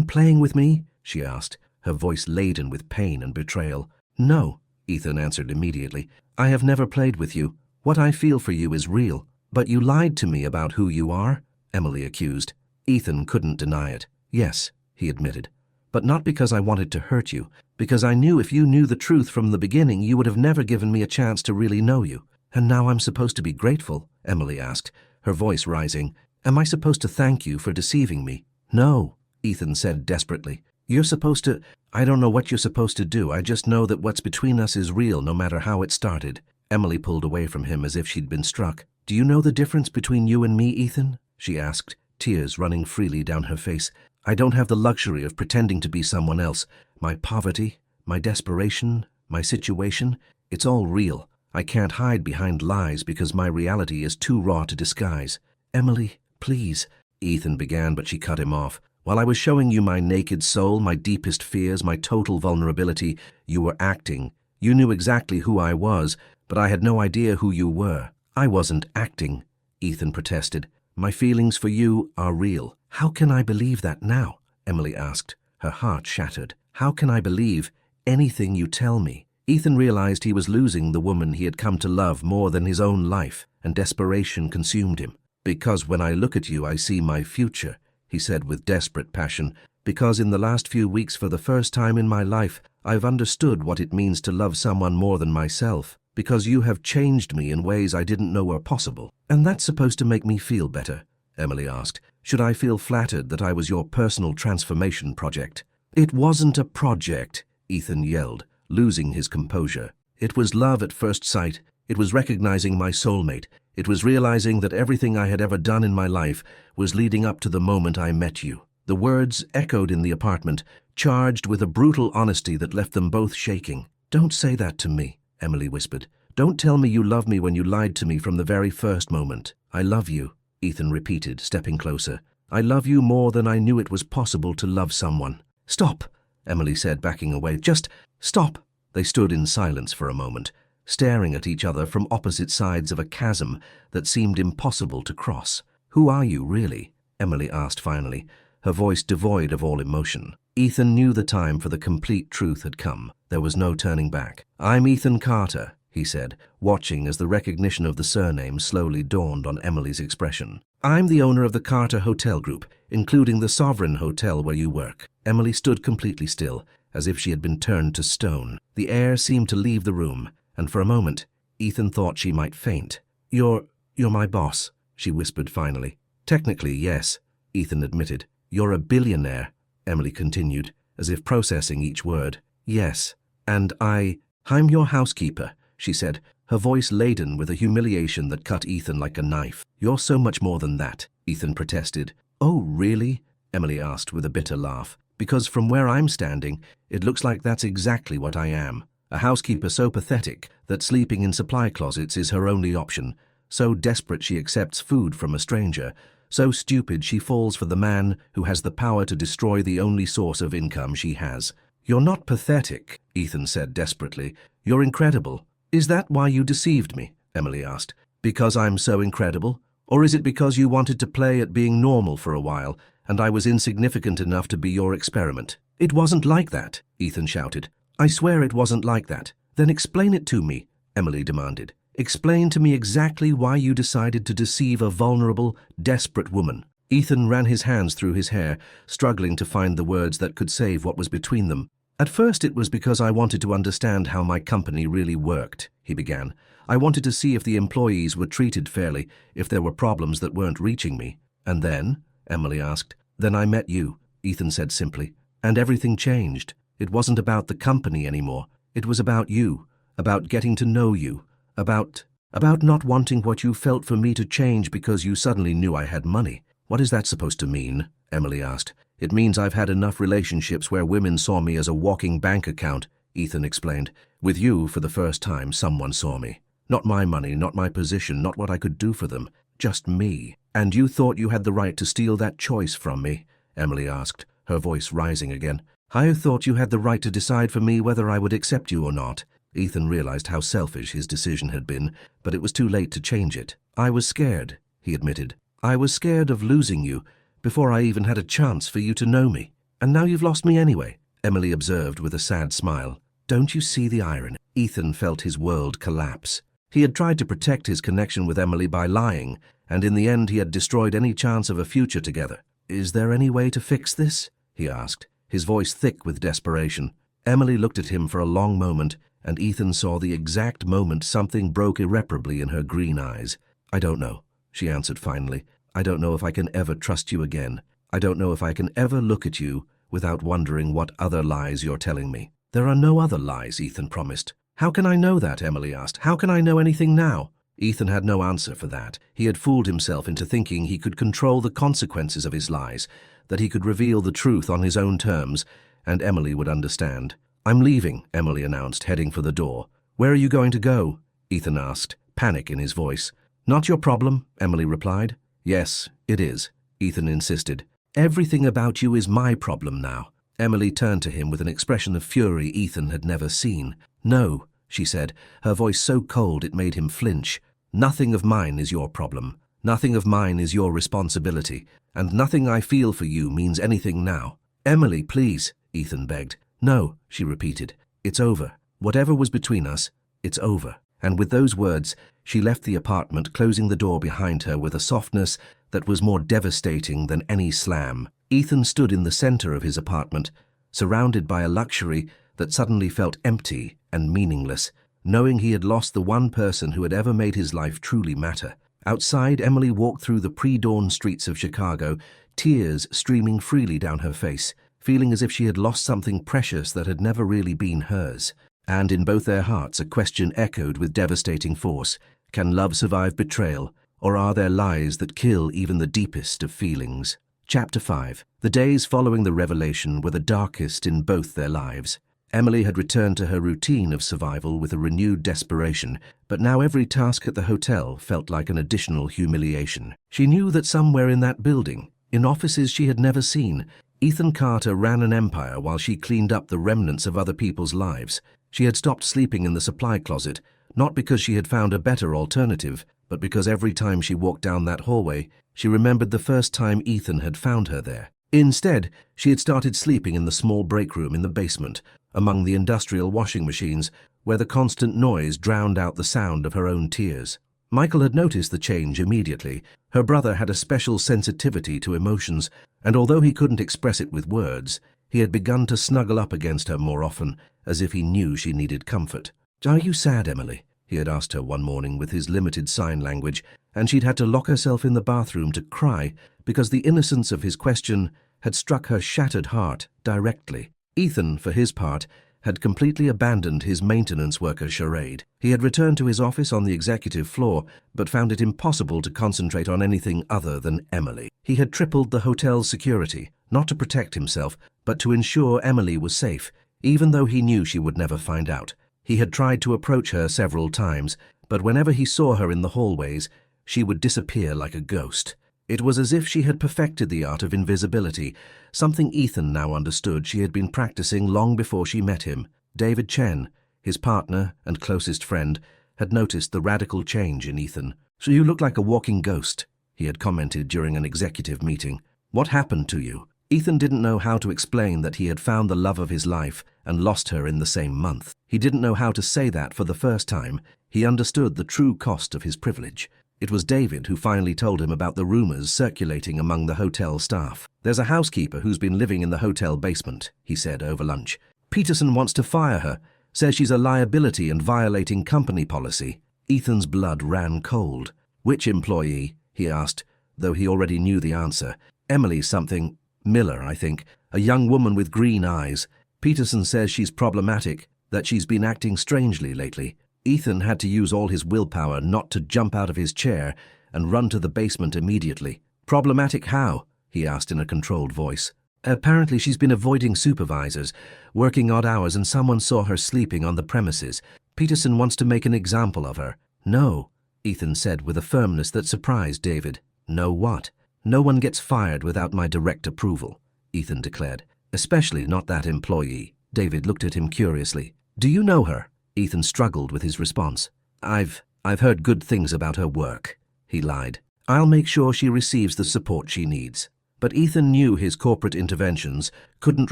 playing with me?" she asked, her voice laden with pain and betrayal. "No," Ethan answered immediately. "I have never played with you. What I feel for you is real." "But you lied to me about who you are," Emily accused. Ethan couldn't deny it. "Yes," he admitted. "But not because I wanted to hurt you, because I knew if you knew the truth from the beginning, you would have never given me a chance to really know you." "And now I'm supposed to be grateful?" Emily asked, her voice rising. "Am I supposed to thank you for deceiving me?" "No," Ethan said desperately. "You're supposed to— I don't know what you're supposed to do. I just know that what's between us is real, no matter how it started." Emily pulled away from him as if she'd been struck. "Do you know the difference between you and me, Ethan?" she asked, tears running freely down her face. "I don't have the luxury of pretending to be someone else. My poverty, my desperation, my situation, it's all real. I can't hide behind lies because my reality is too raw to disguise." "Emily, please." Ethan began, but she cut him off. While I was showing you my naked soul, my deepest fears, my total vulnerability, you were acting. You knew exactly who I was, but I had no idea who you were. I wasn't acting, Ethan protested. My feelings for you are real. How can I believe that now? Emily asked, her heart shattered. How can I believe anything you tell me? Ethan realized he was losing the woman he had come to love more than his own life, and desperation consumed him. Because when I look at you, I see my future, he said with desperate passion. Because in the last few weeks, for the first time in my life, I've understood what it means to love someone more than myself. Because you have changed me in ways I didn't know were possible. And that's supposed to make me feel better, Emily asked. Should I feel flattered that I was your personal transformation project? It wasn't a project, Ethan yelled, losing his composure. It was love at first sight. It was recognizing my soulmate. It was realizing that everything I had ever done in my life was leading up to the moment I met you. The words echoed in the apartment, charged with a brutal honesty that left them both shaking. Don't say that to me, Emily whispered. Don't tell me you love me when you lied to me from the very first moment. I love you, Ethan repeated, stepping closer. I love you more than I knew it was possible to love someone. Stop, Emily said, backing away. Just stop. They stood in silence for a moment, staring at each other from opposite sides of a chasm that seemed impossible to cross. Who are you, really? Emily asked finally, her voice devoid of all emotion. Ethan knew the time for the complete truth had come. There was no turning back. I'm Ethan Carter, he said, watching as the recognition of the surname slowly dawned on Emily's expression. I'm the owner of the Carter Hotel Group, including the Sovereign Hotel where you work. Emily stood completely still, as if she had been turned to stone. The air seemed to leave the room, and for a moment, Ethan thought she might faint. You're my boss, she whispered finally. Technically, yes, Ethan admitted. You're a billionaire, Emily continued, as if processing each word. Yes, and I'm your housekeeper, she said, her voice laden with a humiliation that cut Ethan like a knife. You're so much more than that, Ethan protested. Oh, really? Emily asked with a bitter laugh. Because from where I'm standing, it looks like that's exactly what I am. A housekeeper so pathetic that sleeping in supply closets is her only option, so desperate she accepts food from a stranger, so stupid she falls for the man who has the power to destroy the only source of income she has. You're not pathetic, Ethan said desperately. You're incredible. Is that why you deceived me? Emily asked. Because I'm so incredible? Or is it because you wanted to play at being normal for a while, and I was insignificant enough to be your experiment? It wasn't like that, Ethan shouted. I swear it wasn't like that. Then explain it to me, Emily demanded. Explain to me exactly why you decided to deceive a vulnerable, desperate woman. Ethan ran his hands through his hair, struggling to find the words that could save what was between them. At first it was because I wanted to understand how my company really worked, he began. I wanted to see if the employees were treated fairly, if there were problems that weren't reaching me. And then? Emily asked. Then I met you, Ethan said simply. And everything changed. It wasn't about the company anymore. It was about you, about getting to know you, about not wanting what you felt for me to change because you suddenly knew I had money. What is that supposed to mean? Emily asked. It means I've had enough relationships where women saw me as a walking bank account, Ethan explained. With you, for the first time, someone saw me. Not my money, not my position, not what I could do for them. Just me. And you thought you had the right to steal that choice from me? Emily asked, her voice rising again. I thought you had the right to decide for me whether I would accept you or not. Ethan realized how selfish his decision had been, but it was too late to change it. I was scared, he admitted. I was scared of losing you before I even had a chance for you to know me. And now you've lost me anyway, Emily observed with a sad smile. Don't you see the irony? Ethan felt his world collapse. He had tried to protect his connection with Emily by lying, and in the end he had destroyed any chance of a future together. Is there any way to fix this? He asked, his voice thick with desperation. Emily looked at him for a long moment, and Ethan saw the exact moment something broke irreparably in her green eyes. I don't know, she answered finally. I don't know if I can ever trust you again. I don't know if I can ever look at you without wondering what other lies you're telling me. There are no other lies, Ethan promised. How can I know that? Emily asked. How can I know anything now? Ethan had no answer for that. He had fooled himself into thinking he could control the consequences of his lies, that he could reveal the truth on his own terms, and Emily would understand. I'm leaving, Emily announced, heading for the door. Where are you going to go? Ethan asked, panic in his voice. Not your problem, Emily replied. Yes, it is, Ethan insisted. Everything about you is my problem now. Emily turned to him with an expression of fury Ethan had never seen. No, she said, her voice so cold it made him flinch. Nothing of mine is your problem. Nothing of mine is your responsibility. And nothing I feel for you means anything now. Emily, please, Ethan begged. No, she repeated. It's over. Whatever was between us, it's over. And with those words, she left the apartment, closing the door behind her with a softness that was more devastating than any slam. Ethan stood in the center of his apartment, surrounded by a luxury that suddenly felt empty and meaningless, knowing he had lost the one person who had ever made his life truly matter. Outside, Emily walked through the pre-dawn streets of Chicago, tears streaming freely down her face, feeling as if she had lost something precious that had never really been hers. And in both their hearts a question echoed with devastating force. Can love survive betrayal, or are there lies that kill even the deepest of feelings? Chapter 5. The days following the revelation were the darkest in both their lives. Emily had returned to her routine of survival with a renewed desperation, but now every task at the hotel felt like an additional humiliation. She knew that somewhere in that building, in offices she had never seen, Ethan Carter ran an empire while she cleaned up the remnants of other people's lives. She had stopped sleeping in the supply closet, not because she had found a better alternative, but because every time she walked down that hallway, she remembered the first time Ethan had found her there. Instead, she had started sleeping in the small break room in the basement, among the industrial washing machines, where the constant noise drowned out the sound of her own tears. Michael had noticed the change immediately. Her brother had a special sensitivity to emotions, and although he couldn't express it with words, he had begun to snuggle up against her more often, as if he knew she needed comfort. "Are you sad, Emily?" he had asked her one morning with his limited sign language, and she'd had to lock herself in the bathroom to cry because the innocence of his question had struck her shattered heart directly. Ethan, for his part, had completely abandoned his maintenance worker charade. He had returned to his office on the executive floor, but found it impossible to concentrate on anything other than Emily. He had tripled the hotel's security, not to protect himself, but to ensure Emily was safe, even though he knew she would never find out. He had tried to approach her several times, but whenever he saw her in the hallways, she would disappear like a ghost. It was as if she had perfected the art of invisibility, something Ethan now understood she had been practicing long before she met him. David Chen, his partner and closest friend, had noticed the radical change in Ethan. "So you look like a walking ghost," he had commented during an executive meeting. "What happened to you?" Ethan didn't know how to explain that he had found the love of his life and lost her in the same month. He didn't know how to say that for the first time. He understood the true cost of his privilege. It was David who finally told him about the rumors circulating among the hotel staff. "There's a housekeeper who's been living in the hotel basement," he said over lunch. "Peterson wants to fire her, says she's a liability and violating company policy." Ethan's blood ran cold. "Which employee?" he asked, though he already knew the answer. "Emily something. Miller, I think. A young woman with green eyes. Peterson says she's problematic, that she's been acting strangely lately." Ethan had to use all his willpower not to jump out of his chair and run to the basement immediately. "Problematic how?" he asked in a controlled voice. "Apparently she's been avoiding supervisors, working odd hours, and someone saw her sleeping on the premises. Peterson wants to make an example of her." "No," Ethan said with a firmness that surprised David. "No what?" "No one gets fired without my direct approval," Ethan declared. "Especially not that employee." David looked at him curiously. "Do you know her?" Ethan struggled with his response. I've heard good things about her work," he lied. "I'll make sure she receives the support she needs." But Ethan knew his corporate interventions couldn't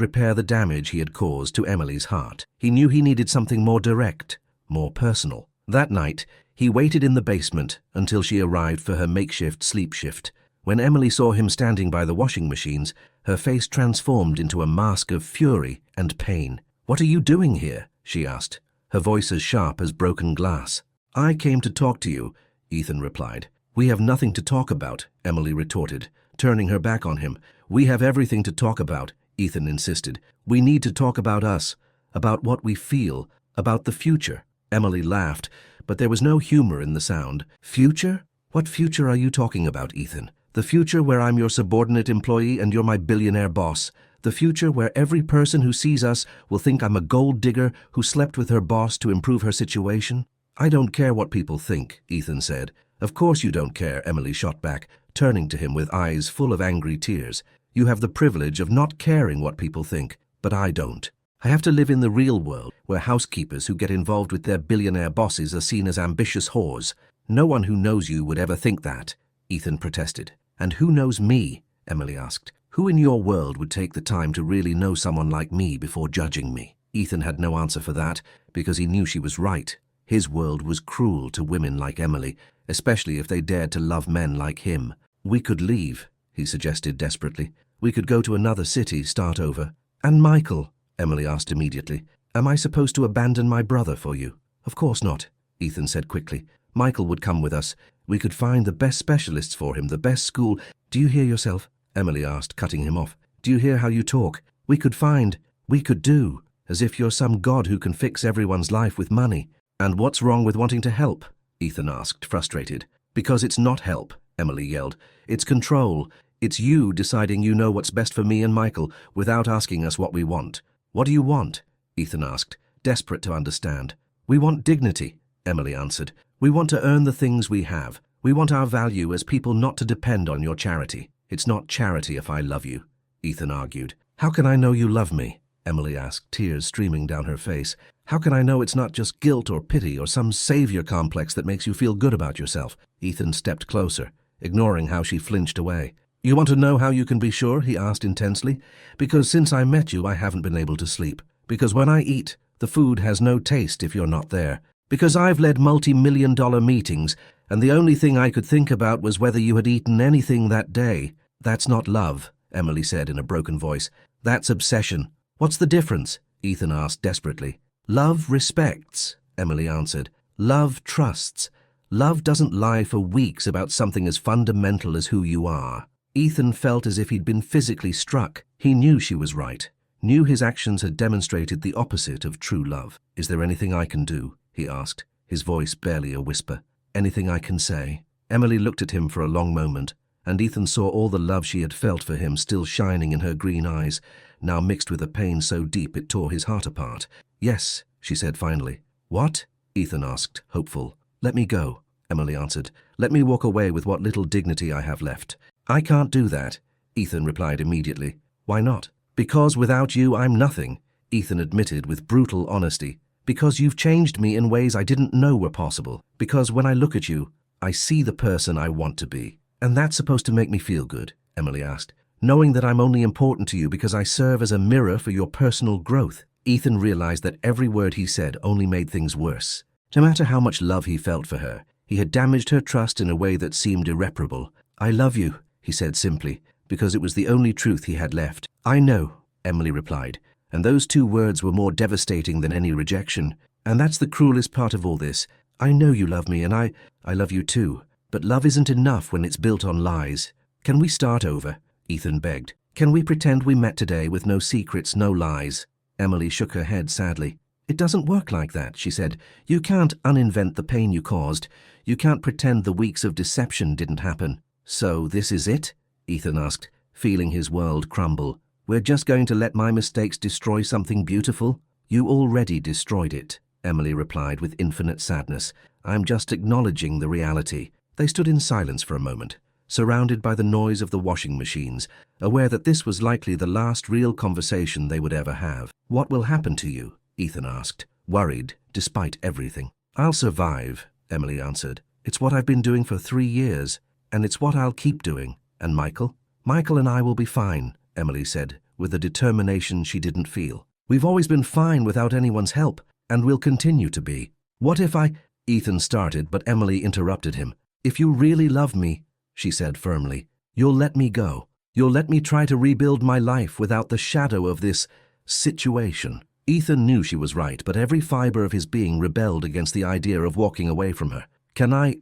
repair the damage he had caused to Emily's heart. He knew he needed something more direct, more personal. That night, he waited in the basement until she arrived for her makeshift sleep shift. When Emily saw him standing by the washing machines, her face transformed into a mask of fury and pain. "What are you doing here?" she asked, her voice as sharp as broken glass. "I came to talk to you," Ethan replied. "We have nothing to talk about," Emily retorted, turning her back on him. "We have everything to talk about," Ethan insisted. "We need to talk about us, about what we feel, about the future." Emily laughed, but there was no humor in the sound. "Future? What future are you talking about, Ethan? The future where I'm your subordinate employee and you're my billionaire boss. The future where every person who sees us will think I'm a gold digger who slept with her boss to improve her situation?" "I don't care what people think," Ethan said. "Of course you don't care," Emily shot back. turning to him with eyes full of angry tears. "You have the privilege of not caring what people think, but I don't. I have to live in the real world, where housekeepers who get involved with their billionaire bosses are seen as ambitious whores. No one who knows you would ever think that," Ethan protested. "And who knows me?" Emily asked. "Who in your world would take the time to really know someone like me before judging me?" Ethan had no answer for that, because he knew she was right. His world was cruel to women like Emily, especially if they dared to love men like him. "We could leave," he suggested desperately. "We could go to another city, start over." "And Michael?" Emily asked immediately. "Am I supposed to abandon my brother for you?" "Of course not," Ethan said quickly. "Michael would come with us. We could find the best specialists for him, the best school—" "Do you hear yourself?" Emily asked, cutting him off. "Do you hear how you talk? We could do, as if you're some god who can fix everyone's life with money." "And what's wrong with wanting to help?" Ethan asked, frustrated. "Because it's not help," Emily yelled. "It's control. It's you deciding you know what's best for me and Michael without asking us what we want." "What do you want?" Ethan asked, desperate to understand. "We want dignity," Emily answered. "We want to earn the things we have. We want our value as people, not to depend on your charity." "It's not charity if I love you," Ethan argued. "How can I know you love me?" Emily asked, tears streaming down her face. "How can I know it's not just guilt or pity or some savior complex that makes you feel good about yourself?" Ethan stepped closer, ignoring how she flinched away. "You want to know how you can be sure?" he asked intensely. "Because since I met you, I haven't been able to sleep. Because when I eat, the food has no taste if you're not there. Because I've led multi-million-dollar meetings, and the only thing I could think about was whether you had eaten anything that day." "That's not love," Emily said in a broken voice. "That's obsession." "What's the difference?" Ethan asked desperately. "Love respects," Emily answered. "Love trusts. Love doesn't lie for weeks about something as fundamental as who you are." Ethan felt as if he'd been physically struck. He knew she was right, knew his actions had demonstrated the opposite of true love. "Is there anything I can do?" he asked, his voice barely a whisper. "Anything I can say?" Emily looked at him for a long moment, and Ethan saw all the love she had felt for him still shining in her green eyes, now mixed with a pain so deep it tore his heart apart. "Yes," she said finally. "What?" Ethan asked, hopeful. "Let me go," Emily answered. "Let me walk away with what little dignity I have left." "I can't do that," Ethan replied immediately. "Why not?" "Because without you I'm nothing," Ethan admitted with brutal honesty. "Because you've changed me in ways I didn't know were possible. Because when I look at you, I see the person I want to be." "And that's supposed to make me feel good?" Emily asked. "Knowing that I'm only important to you because I serve as a mirror for your personal growth." Ethan realized that every word he said only made things worse. No matter how much love he felt for her, he had damaged her trust in a way that seemed irreparable. "I love you," he said simply, because it was the only truth he had left. "I know," Emily replied, and those two words were more devastating than any rejection. "And that's the cruelest part of all this. I know you love me, and I love you too. But love isn't enough when it's built on lies. Can we start over?" Ethan begged. "Can we pretend we met today with no secrets, no lies?" Emily shook her head sadly. "It doesn't work like that," she said. "You can't uninvent the pain you caused. You can't pretend the weeks of deception didn't happen." "So this is it?" Ethan asked, feeling his world crumble. "We're just going to let my mistakes destroy something beautiful?" "You already destroyed it," Emily replied with infinite sadness. "I'm just acknowledging the reality." They stood in silence for a moment, surrounded by the noise of the washing machines, aware that this was likely the last real conversation they would ever have. "What will happen to you?" Ethan asked, worried despite everything. "I'll survive," Emily answered. "It's what I've been doing for 3 years, and it's what I'll keep doing." "And Michael?" "Michael and I will be fine," Emily said, with a determination she didn't feel. "We've always been fine without anyone's help, and we'll continue to be." "What if I—" Ethan started, but Emily interrupted him. "If you really love me," she said firmly, "you'll let me go. You'll let me try to rebuild my life without the shadow of this situation." Ethan knew she was right, but every fiber of his being rebelled against the idea of walking away from her. Can I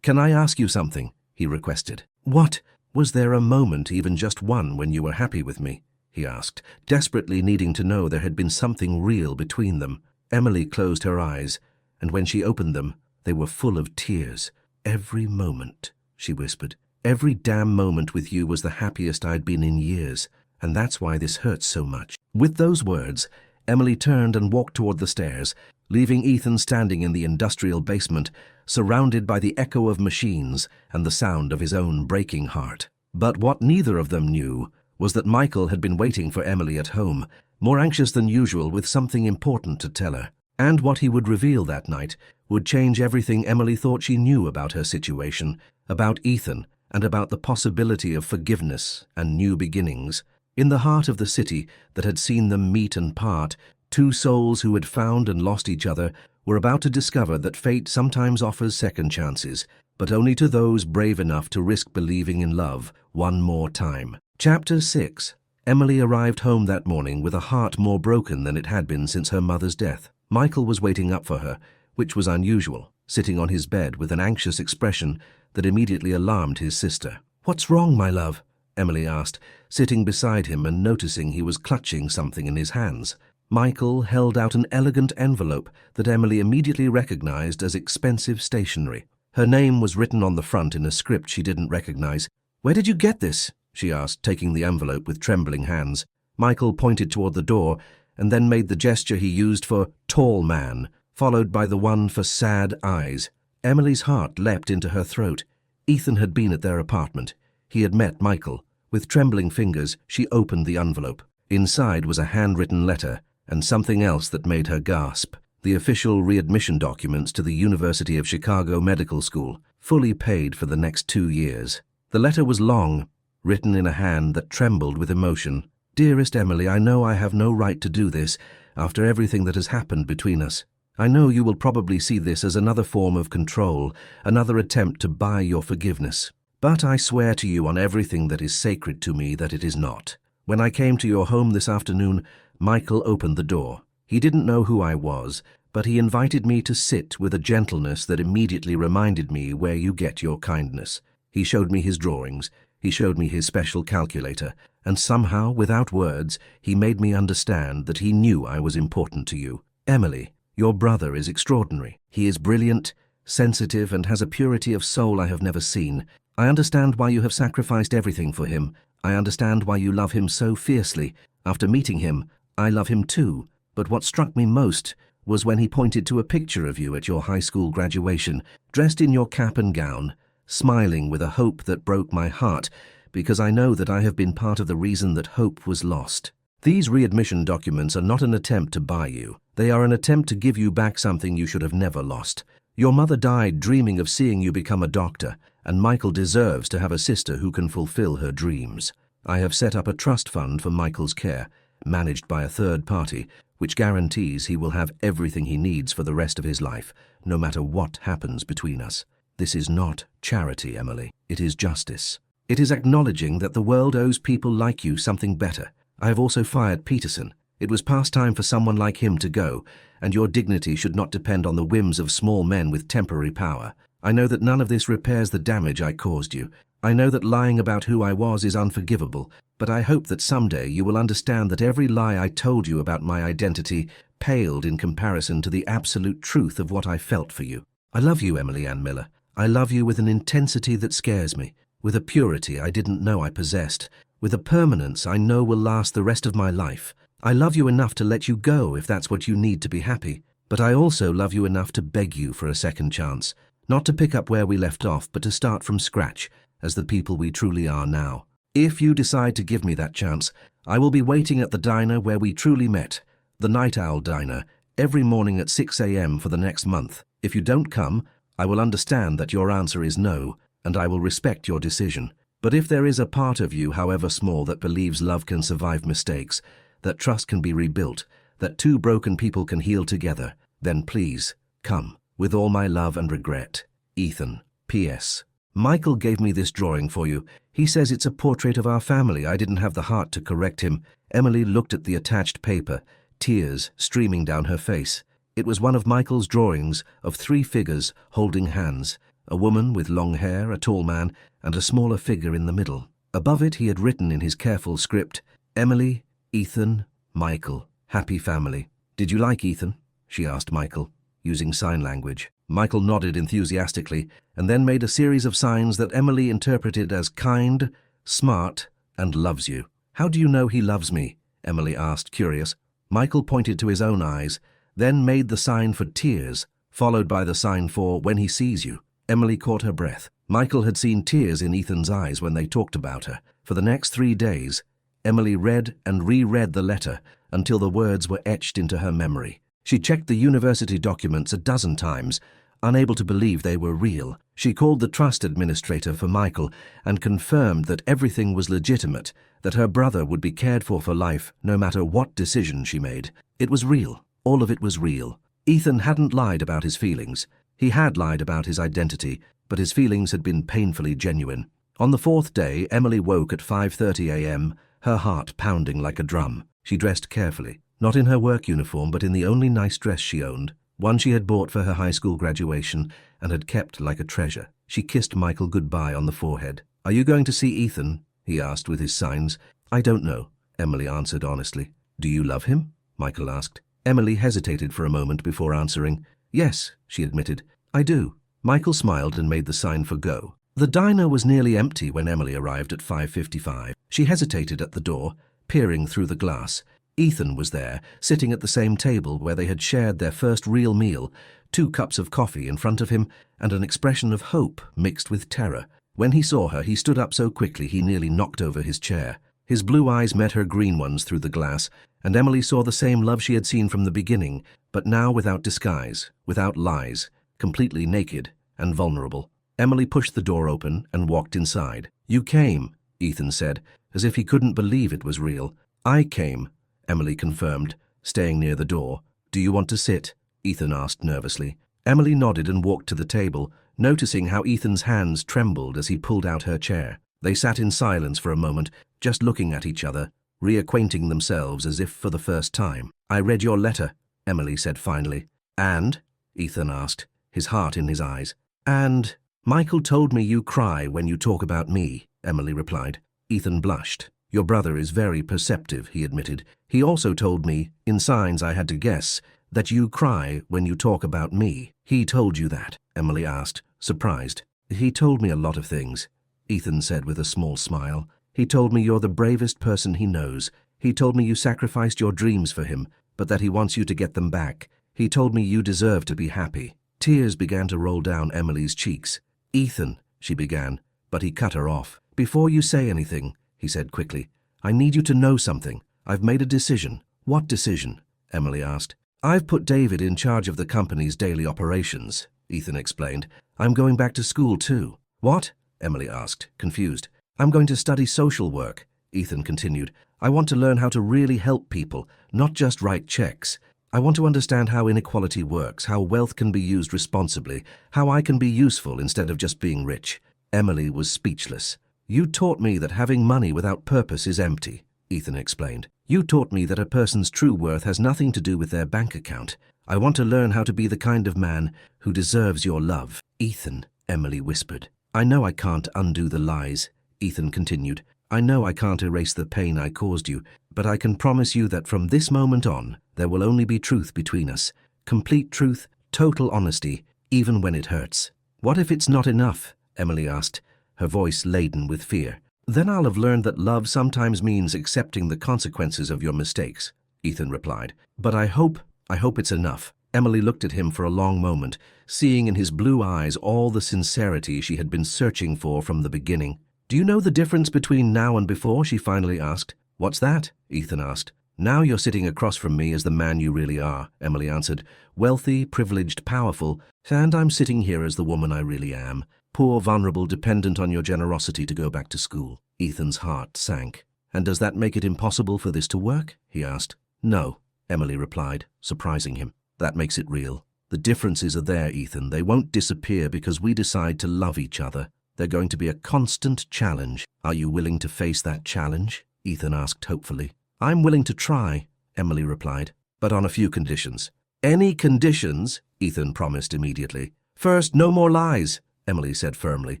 ask you something?" he requested. "What?" "Was there a moment, even just one, when you were happy with me?" he asked, desperately needing to know there had been something real between them. Emily closed her eyes, and when she opened them, they were full of tears. "Every moment," she whispered. "Every damn moment with you was the happiest I'd been in years, and that's why this hurts so much." With those words, Emily turned and walked toward the stairs, leaving Ethan standing in the industrial basement, surrounded by the echo of machines and the sound of his own breaking heart. But what neither of them knew was that Michael had been waiting for Emily at home, more anxious than usual with something important to tell her. And what he would reveal that night would change everything Emily thought she knew about her situation, about Ethan, and about the possibility of forgiveness and new beginnings. In the heart of the city that had seen them meet and part, two souls who had found and lost each other were about to discover that fate sometimes offers second chances, but only to those brave enough to risk believing in love one more time. Chapter 6. Emily arrived home that morning with a heart more broken than it had been since her mother's death. Michael was waiting up for her, which was unusual, sitting on his bed with an anxious expression that immediately alarmed his sister. "What's wrong, my love?" Emily asked, sitting beside him and noticing he was clutching something in his hands. Michael held out an elegant envelope that Emily immediately recognized as expensive stationery. Her name was written on the front in a script she didn't recognize. "Where did you get this?" she asked, taking the envelope with trembling hands. Michael pointed toward the door and then made the gesture he used for tall man, followed by the one for sad eyes. Emily's heart leapt into her throat. Ethan had been at their apartment. He had met Michael. With trembling fingers, she opened the envelope. Inside was a handwritten letter and something else that made her gasp. The official readmission documents to the University of Chicago Medical School, fully paid for the next 2 years. The letter was long, written in a hand that trembled with emotion. "Dearest Emily, I know I have no right to do this after everything that has happened between us. I know you will probably see this as another form of control, another attempt to buy your forgiveness. But I swear to you on everything that is sacred to me that it is not. When I came to your home this afternoon, Michael opened the door. He didn't know who I was, but he invited me to sit with a gentleness that immediately reminded me where you get your kindness. He showed me his drawings, he showed me his special calculator, and somehow, without words, he made me understand that he knew I was important to you. Emily, your brother is extraordinary. He is brilliant, sensitive, and has a purity of soul I have never seen. I understand why you have sacrificed everything for him. I understand why you love him so fiercely. After meeting him, I love him too. But what struck me most was when he pointed to a picture of you at your high school graduation, dressed in your cap and gown, smiling with a hope that broke my heart, because I know that I have been part of the reason that hope was lost. These readmission documents are not an attempt to buy you. They are an attempt to give you back something you should have never lost. Your mother died dreaming of seeing you become a doctor, and Michael deserves to have a sister who can fulfill her dreams. I have set up a trust fund for Michael's care, managed by a third party, which guarantees he will have everything he needs for the rest of his life, no matter what happens between us. This is not charity, Emily. It is justice. It is acknowledging that the world owes people like you something better. I have also fired Peterson. It was past time for someone like him to go, and your dignity should not depend on the whims of small men with temporary power. I know that none of this repairs the damage I caused you. I know that lying about who I was is unforgivable, but I hope that someday you will understand that every lie I told you about my identity paled in comparison to the absolute truth of what I felt for you. I love you, Emily Ann Miller. I love you with an intensity that scares me, with a purity I didn't know I possessed, with a permanence I know will last the rest of my life. I love you enough to let you go if that's what you need to be happy, but I also love you enough to beg you for a second chance, not to pick up where we left off, but to start from scratch as the people we truly are now. If you decide to give me that chance, I will be waiting at the diner where we truly met, the Night Owl Diner, every morning at 6 a.m. for the next month. If you don't come, I will understand that your answer is no, and I will respect your decision. But if there is a part of you, however small, that believes love can survive mistakes, that trust can be rebuilt, that two broken people can heal together, then please, come. With all my love and regret, Ethan. P.S. Michael gave me this drawing for you. He says it's a portrait of our family. I didn't have the heart to correct him. Emily looked at the attached paper, tears streaming down her face. It was one of Michael's drawings of 3 figures holding hands, a woman with long hair, a tall man, and a smaller figure in the middle. Above it he had written in his careful script, Emily, Ethan, Michael, happy family. Did you like Ethan? She asked Michael, using sign language. Michael nodded enthusiastically and then made a series of signs that Emily interpreted as kind, smart, and loves you. How do you know he loves me? Emily asked, curious. Michael pointed to his own eyes, then made the sign for tears, followed by the sign for when he sees you. Emily caught her breath. Michael had seen tears in Ethan's eyes when they talked about her. For the next 3 days, Emily read and reread the letter until the words were etched into her memory. She checked the university documents a dozen times, unable to believe they were real. She called the trust administrator for Michael and confirmed that everything was legitimate, that her brother would be cared for life no matter what decision she made. It was real. All of it was real. Ethan hadn't lied about his feelings. He had lied about his identity, but his feelings had been painfully genuine. On the 4th day, Emily woke at 5:30 a.m., her heart pounding like a drum. She dressed carefully, not in her work uniform but in the only nice dress she owned, one she had bought for her high school graduation and had kept like a treasure. She kissed Michael goodbye on the forehead. "Are you going to see Ethan?" he asked with his signs. "I don't know," Emily answered honestly. "Do you love him?" Michael asked. Emily hesitated for a moment before answering. "Yes," she admitted, "I do." Michael smiled and made the sign for go. The diner was nearly empty when Emily arrived at 5:55. She hesitated at the door, peering through the glass. Ethan was there, sitting at the same table where they had shared their first real meal, 2 cups of coffee in front of him and an expression of hope mixed with terror. When he saw her, he stood up so quickly he nearly knocked over his chair. His blue eyes met her green ones through the glass, and Emily saw the same love she had seen from the beginning, but now without disguise, without lies, completely naked and vulnerable. Emily pushed the door open and walked inside. "You came," Ethan said, as if he couldn't believe it was real. "I came," Emily confirmed, staying near the door. "Do you want to sit?" Ethan asked nervously. Emily nodded and walked to the table, noticing how Ethan's hands trembled as he pulled out her chair. They sat in silence for a moment, just looking at each other, reacquainting themselves as if for the first time. "I read your letter," Emily said finally. "And?" Ethan asked, his heart in his eyes. "And Michael told me you cry when you talk about me," Emily replied. Ethan blushed. "Your brother is very perceptive," he admitted. "He also told me, in signs I had to guess, that you cry when you talk about me." "He told you that?" Emily asked, surprised. "He told me a lot of things," Ethan said with a small smile. "He told me you're the bravest person he knows. He told me you sacrificed your dreams for him, but that he wants you to get them back. He told me you deserve to be happy." Tears began to roll down Emily's cheeks. "Ethan," she began, but he cut her off. "Before you say anything," he said quickly, "I need you to know something. I've made a decision." "What decision?" Emily asked. "I've put David in charge of the company's daily operations," Ethan explained. "I'm going back to school too." "What?" Emily asked, confused. "I'm going to study social work," Ethan continued. "I want to learn how to really help people, not just write checks. I want to understand how inequality works, how wealth can be used responsibly, how I can be useful instead of just being rich." Emily was speechless. "You taught me that having money without purpose is empty," Ethan explained. "You taught me that a person's true worth has nothing to do with their bank account. I want to learn how to be the kind of man who deserves your love." "Ethan," Emily whispered. "I know I can't undo the lies," Ethan continued. "I know I can't erase the pain I caused you, but I can promise you that from this moment on, there will only be truth between us. Complete truth, total honesty, even when it hurts." "What if it's not enough?" Emily asked, her voice laden with fear. "Then I'll have learned that love sometimes means accepting the consequences of your mistakes," Ethan replied. "But I hope it's enough." Emily looked at him for a long moment, seeing in his blue eyes all the sincerity she had been searching for from the beginning. "Do you know the difference between now and before?" she finally asked. "What's that?" Ethan asked. "Now you're sitting across from me as the man you really are," Emily answered. "Wealthy, privileged, powerful, and I'm sitting here as the woman I really am. Poor, vulnerable, dependent on your generosity to go back to school." Ethan's heart sank. "And does that make it impossible for this to work?" he asked. "No," Emily replied, surprising him. "That makes it real. The differences are there, Ethan. They won't disappear because we decide to love each other. They're going to be a constant challenge. Are you willing to face that challenge?" Ethan asked hopefully. "I'm willing to try," Emily replied, "but on a few conditions." "Any conditions?" Ethan promised immediately. "First, no more lies," Emily said firmly.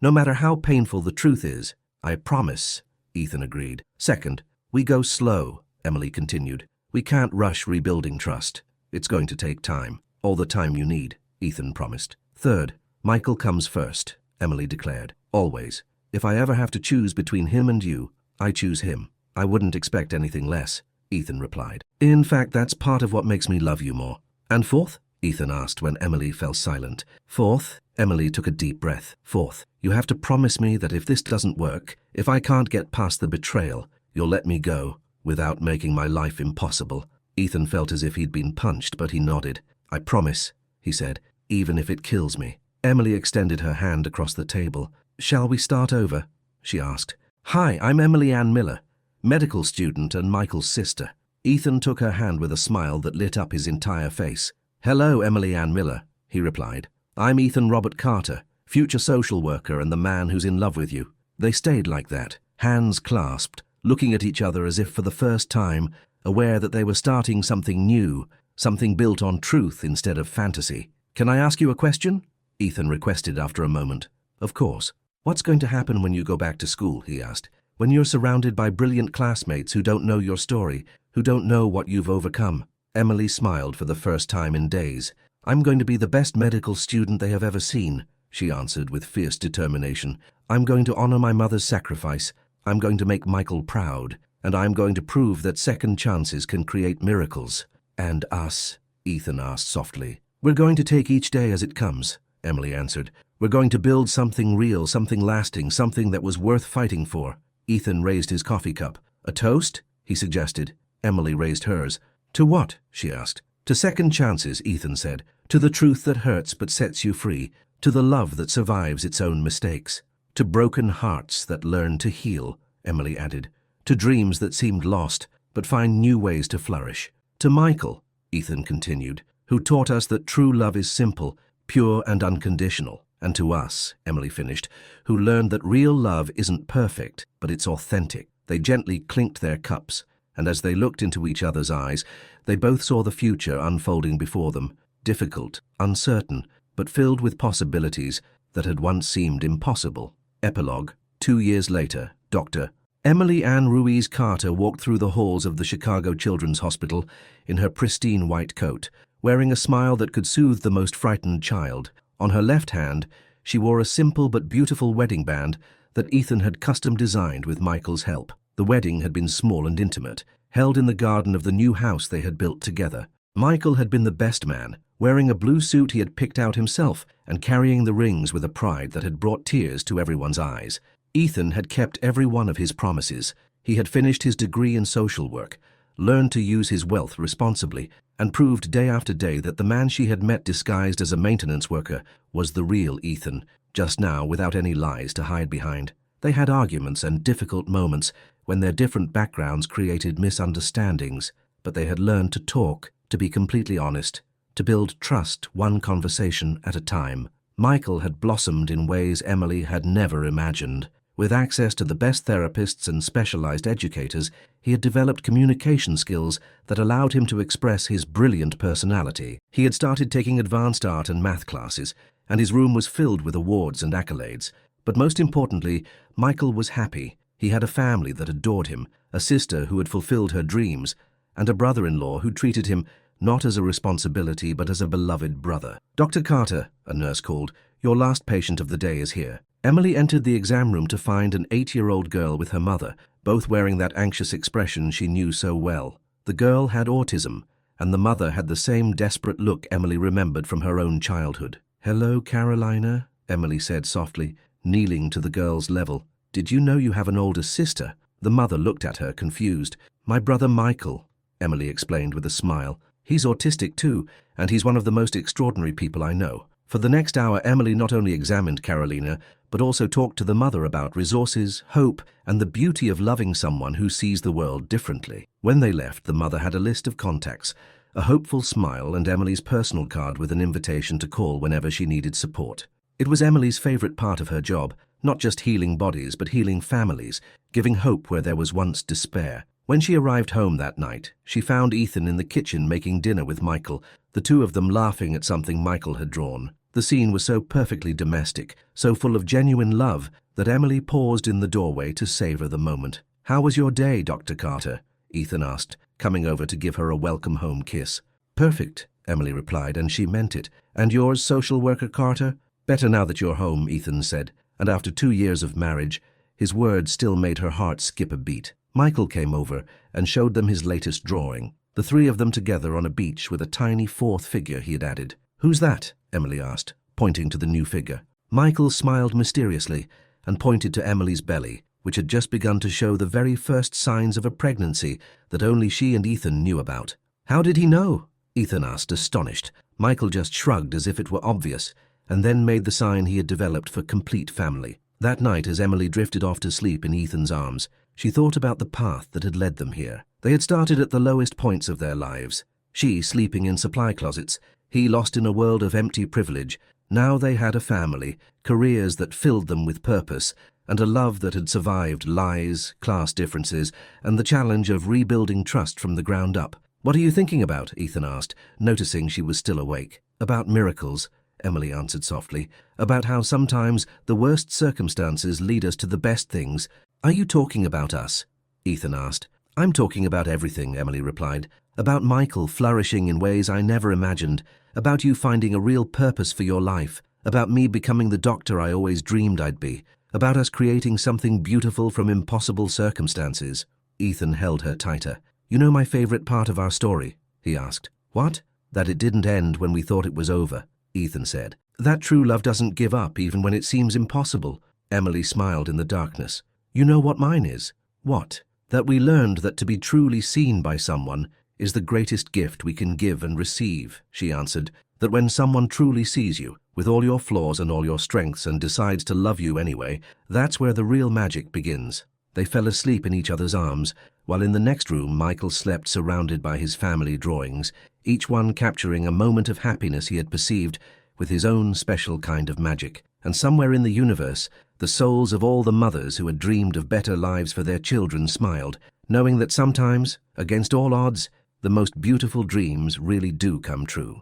"No matter how painful the truth is." "I promise," Ethan agreed. "Second, we go slow," Emily continued. "We can't rush rebuilding trust. It's going to take time. All the time you need," Ethan promised. "Third, Michael comes first," Emily declared. "Always. If I ever have to choose between him and you, I choose him." "I wouldn't expect anything less," Ethan replied. "In fact, that's part of what makes me love you more." "And fourth?" Ethan asked when Emily fell silent. Fourth, Emily took a deep breath. Fourth, you have to promise me that if this doesn't work, if I can't get past the betrayal, you'll let me go without making my life impossible. Ethan felt as if he'd been punched, but he nodded. I promise, he said, even if it kills me. Emily extended her hand across the table. Shall we start over? She asked. Hi, I'm Emily Ann Miller, medical student and Michael's sister. Ethan took her hand with a smile that lit up his entire face. Hello, Emily Ann Miller, he replied. I'm Ethan Robert Carter, future social worker and the man who's in love with you. They stayed like that, hands clasped, looking at each other as if for the first time, aware that they were starting something new, something built on truth instead of fantasy. Can I ask you a question? Ethan requested after a moment. Of course. What's going to happen when you go back to school, he asked, when you're surrounded by brilliant classmates who don't know your story, who don't know what you've overcome? Emily smiled for the first time in days. I'm going to be the best medical student they have ever seen, she answered with fierce determination. I'm going to honor my mother's sacrifice. I'm going to make Michael proud, and I'm going to prove that second chances can create miracles. And us? Ethan asked softly. We're going to take each day as it comes, Emily answered. We're going to build something real, something lasting, something that was worth fighting for. Ethan raised his coffee cup. A toast? He suggested. Emily raised hers. To what? She asked. To second chances, Ethan said. To the truth that hurts but sets you free. To the love that survives its own mistakes. To broken hearts that learn to heal, Emily added. To dreams that seemed lost but find new ways to flourish. To Michael, Ethan continued, who taught us that true love is simple, pure and unconditional. And to us, Emily finished, who learned that real love isn't perfect, but it's authentic. They gently clinked their cups, and as they looked into each other's eyes, they both saw the future unfolding before them, difficult, uncertain, but filled with possibilities that had once seemed impossible. Epilogue. 2 years later, Dr. Emily Ann Ruiz Carter walked through the halls of the Chicago Children's Hospital in her pristine white coat, wearing a smile that could soothe the most frightened child. On her left hand, she wore a simple but beautiful wedding band that Ethan had custom designed with Michael's help. The wedding had been small and intimate, held in the garden of the new house they had built together. Michael had been the best man, wearing a blue suit he had picked out himself and carrying the rings with a pride that had brought tears to everyone's eyes. Ethan had kept every one of his promises. He had finished his degree in social work, learned to use his wealth responsibly, and proved day after day that the man she had met disguised as a maintenance worker was the real Ethan, just now without any lies to hide behind. They had arguments and difficult moments when their different backgrounds created misunderstandings, but they had learned to talk, to be completely honest, to build trust one conversation at a time. Michael had blossomed in ways Emily had never imagined. With access to the best therapists and specialized educators, he had developed communication skills that allowed him to express his brilliant personality. He had started taking advanced art and math classes, and his room was filled with awards and accolades. But most importantly, Michael was happy. He had a family that adored him, a sister who had fulfilled her dreams, and a brother-in-law who treated him not as a responsibility but as a beloved brother. Dr. Carter, a nurse called, your last patient of the day is here. Emily entered the exam room to find an 8-year-old girl with her mother, both wearing that anxious expression she knew so well. The girl had autism, and the mother had the same desperate look Emily remembered from her own childhood. Hello, Carolina, Emily said softly, kneeling to the girl's level. Did you know you have an older sister? The mother looked at her, confused. My brother Michael, Emily explained with a smile. He's autistic too, and he's one of the most extraordinary people I know. For the next hour, Emily not only examined Carolina, but also talked to the mother about resources, hope, and the beauty of loving someone who sees the world differently. When they left, the mother had a list of contacts, a hopeful smile, and Emily's personal card with an invitation to call whenever she needed support. It was Emily's favorite part of her job, not just healing bodies, but healing families, giving hope where there was once despair. When she arrived home that night, she found Ethan in the kitchen making dinner with Michael, the two of them laughing at something Michael had drawn. The scene was so perfectly domestic, so full of genuine love, that Emily paused in the doorway to savor the moment. How was your day, Dr. Carter? Ethan asked, coming over to give her a welcome home kiss. Perfect, Emily replied, and she meant it. And yours, social worker Carter? Better now that you're home, Ethan said, and after 2 years of marriage, his words still made her heart skip a beat. Michael came over and showed them his latest drawing. the three of them together on a beach with a tiny fourth figure he had added. "Who's that?" Emily asked, pointing to the new figure. Michael smiled mysteriously and pointed to Emily's belly, which had just begun to show the very first signs of a pregnancy that only she and Ethan knew about. "How did he know?" Ethan asked, astonished. Michael just shrugged as if it were obvious, and then made the sign he had developed for complete family. That night, as Emily drifted off to sleep in Ethan's arms, she thought about the path that had led them here. They had started at the lowest points of their lives. She sleeping in supply closets, he lost in a world of empty privilege. Now they had a family, careers that filled them with purpose, and a love that had survived lies, class differences, and the challenge of rebuilding trust from the ground up. "What are you thinking about?" Ethan asked, noticing she was still awake. "About miracles," Emily answered softly. "About how sometimes the worst circumstances lead us to the best things." "Are you talking about us?" Ethan asked. "I'm talking about everything," Emily replied. "About Michael flourishing in ways I never imagined, about you finding a real purpose for your life, about me becoming the doctor I always dreamed I'd be, about us creating something beautiful from impossible circumstances." Ethan held her tighter. "You know my favorite part of our story?" he asked. "What?" "That it didn't end when we thought it was over," Ethan said. "That true love doesn't give up even when it seems impossible." Emily smiled in the darkness. "You know what mine is?" "What?" "That we learned that to be truly seen by someone is the greatest gift we can give and receive," she answered. "That when someone truly sees you, with all your flaws and all your strengths, and decides to love you anyway, that's where the real magic begins." They fell asleep in each other's arms, while in the next room Michael slept surrounded by his family drawings, each one capturing a moment of happiness he had perceived with his own special kind of magic. And somewhere in the universe, the souls of all the mothers who had dreamed of better lives for their children smiled, knowing that sometimes, against all odds, the most beautiful dreams really do come true.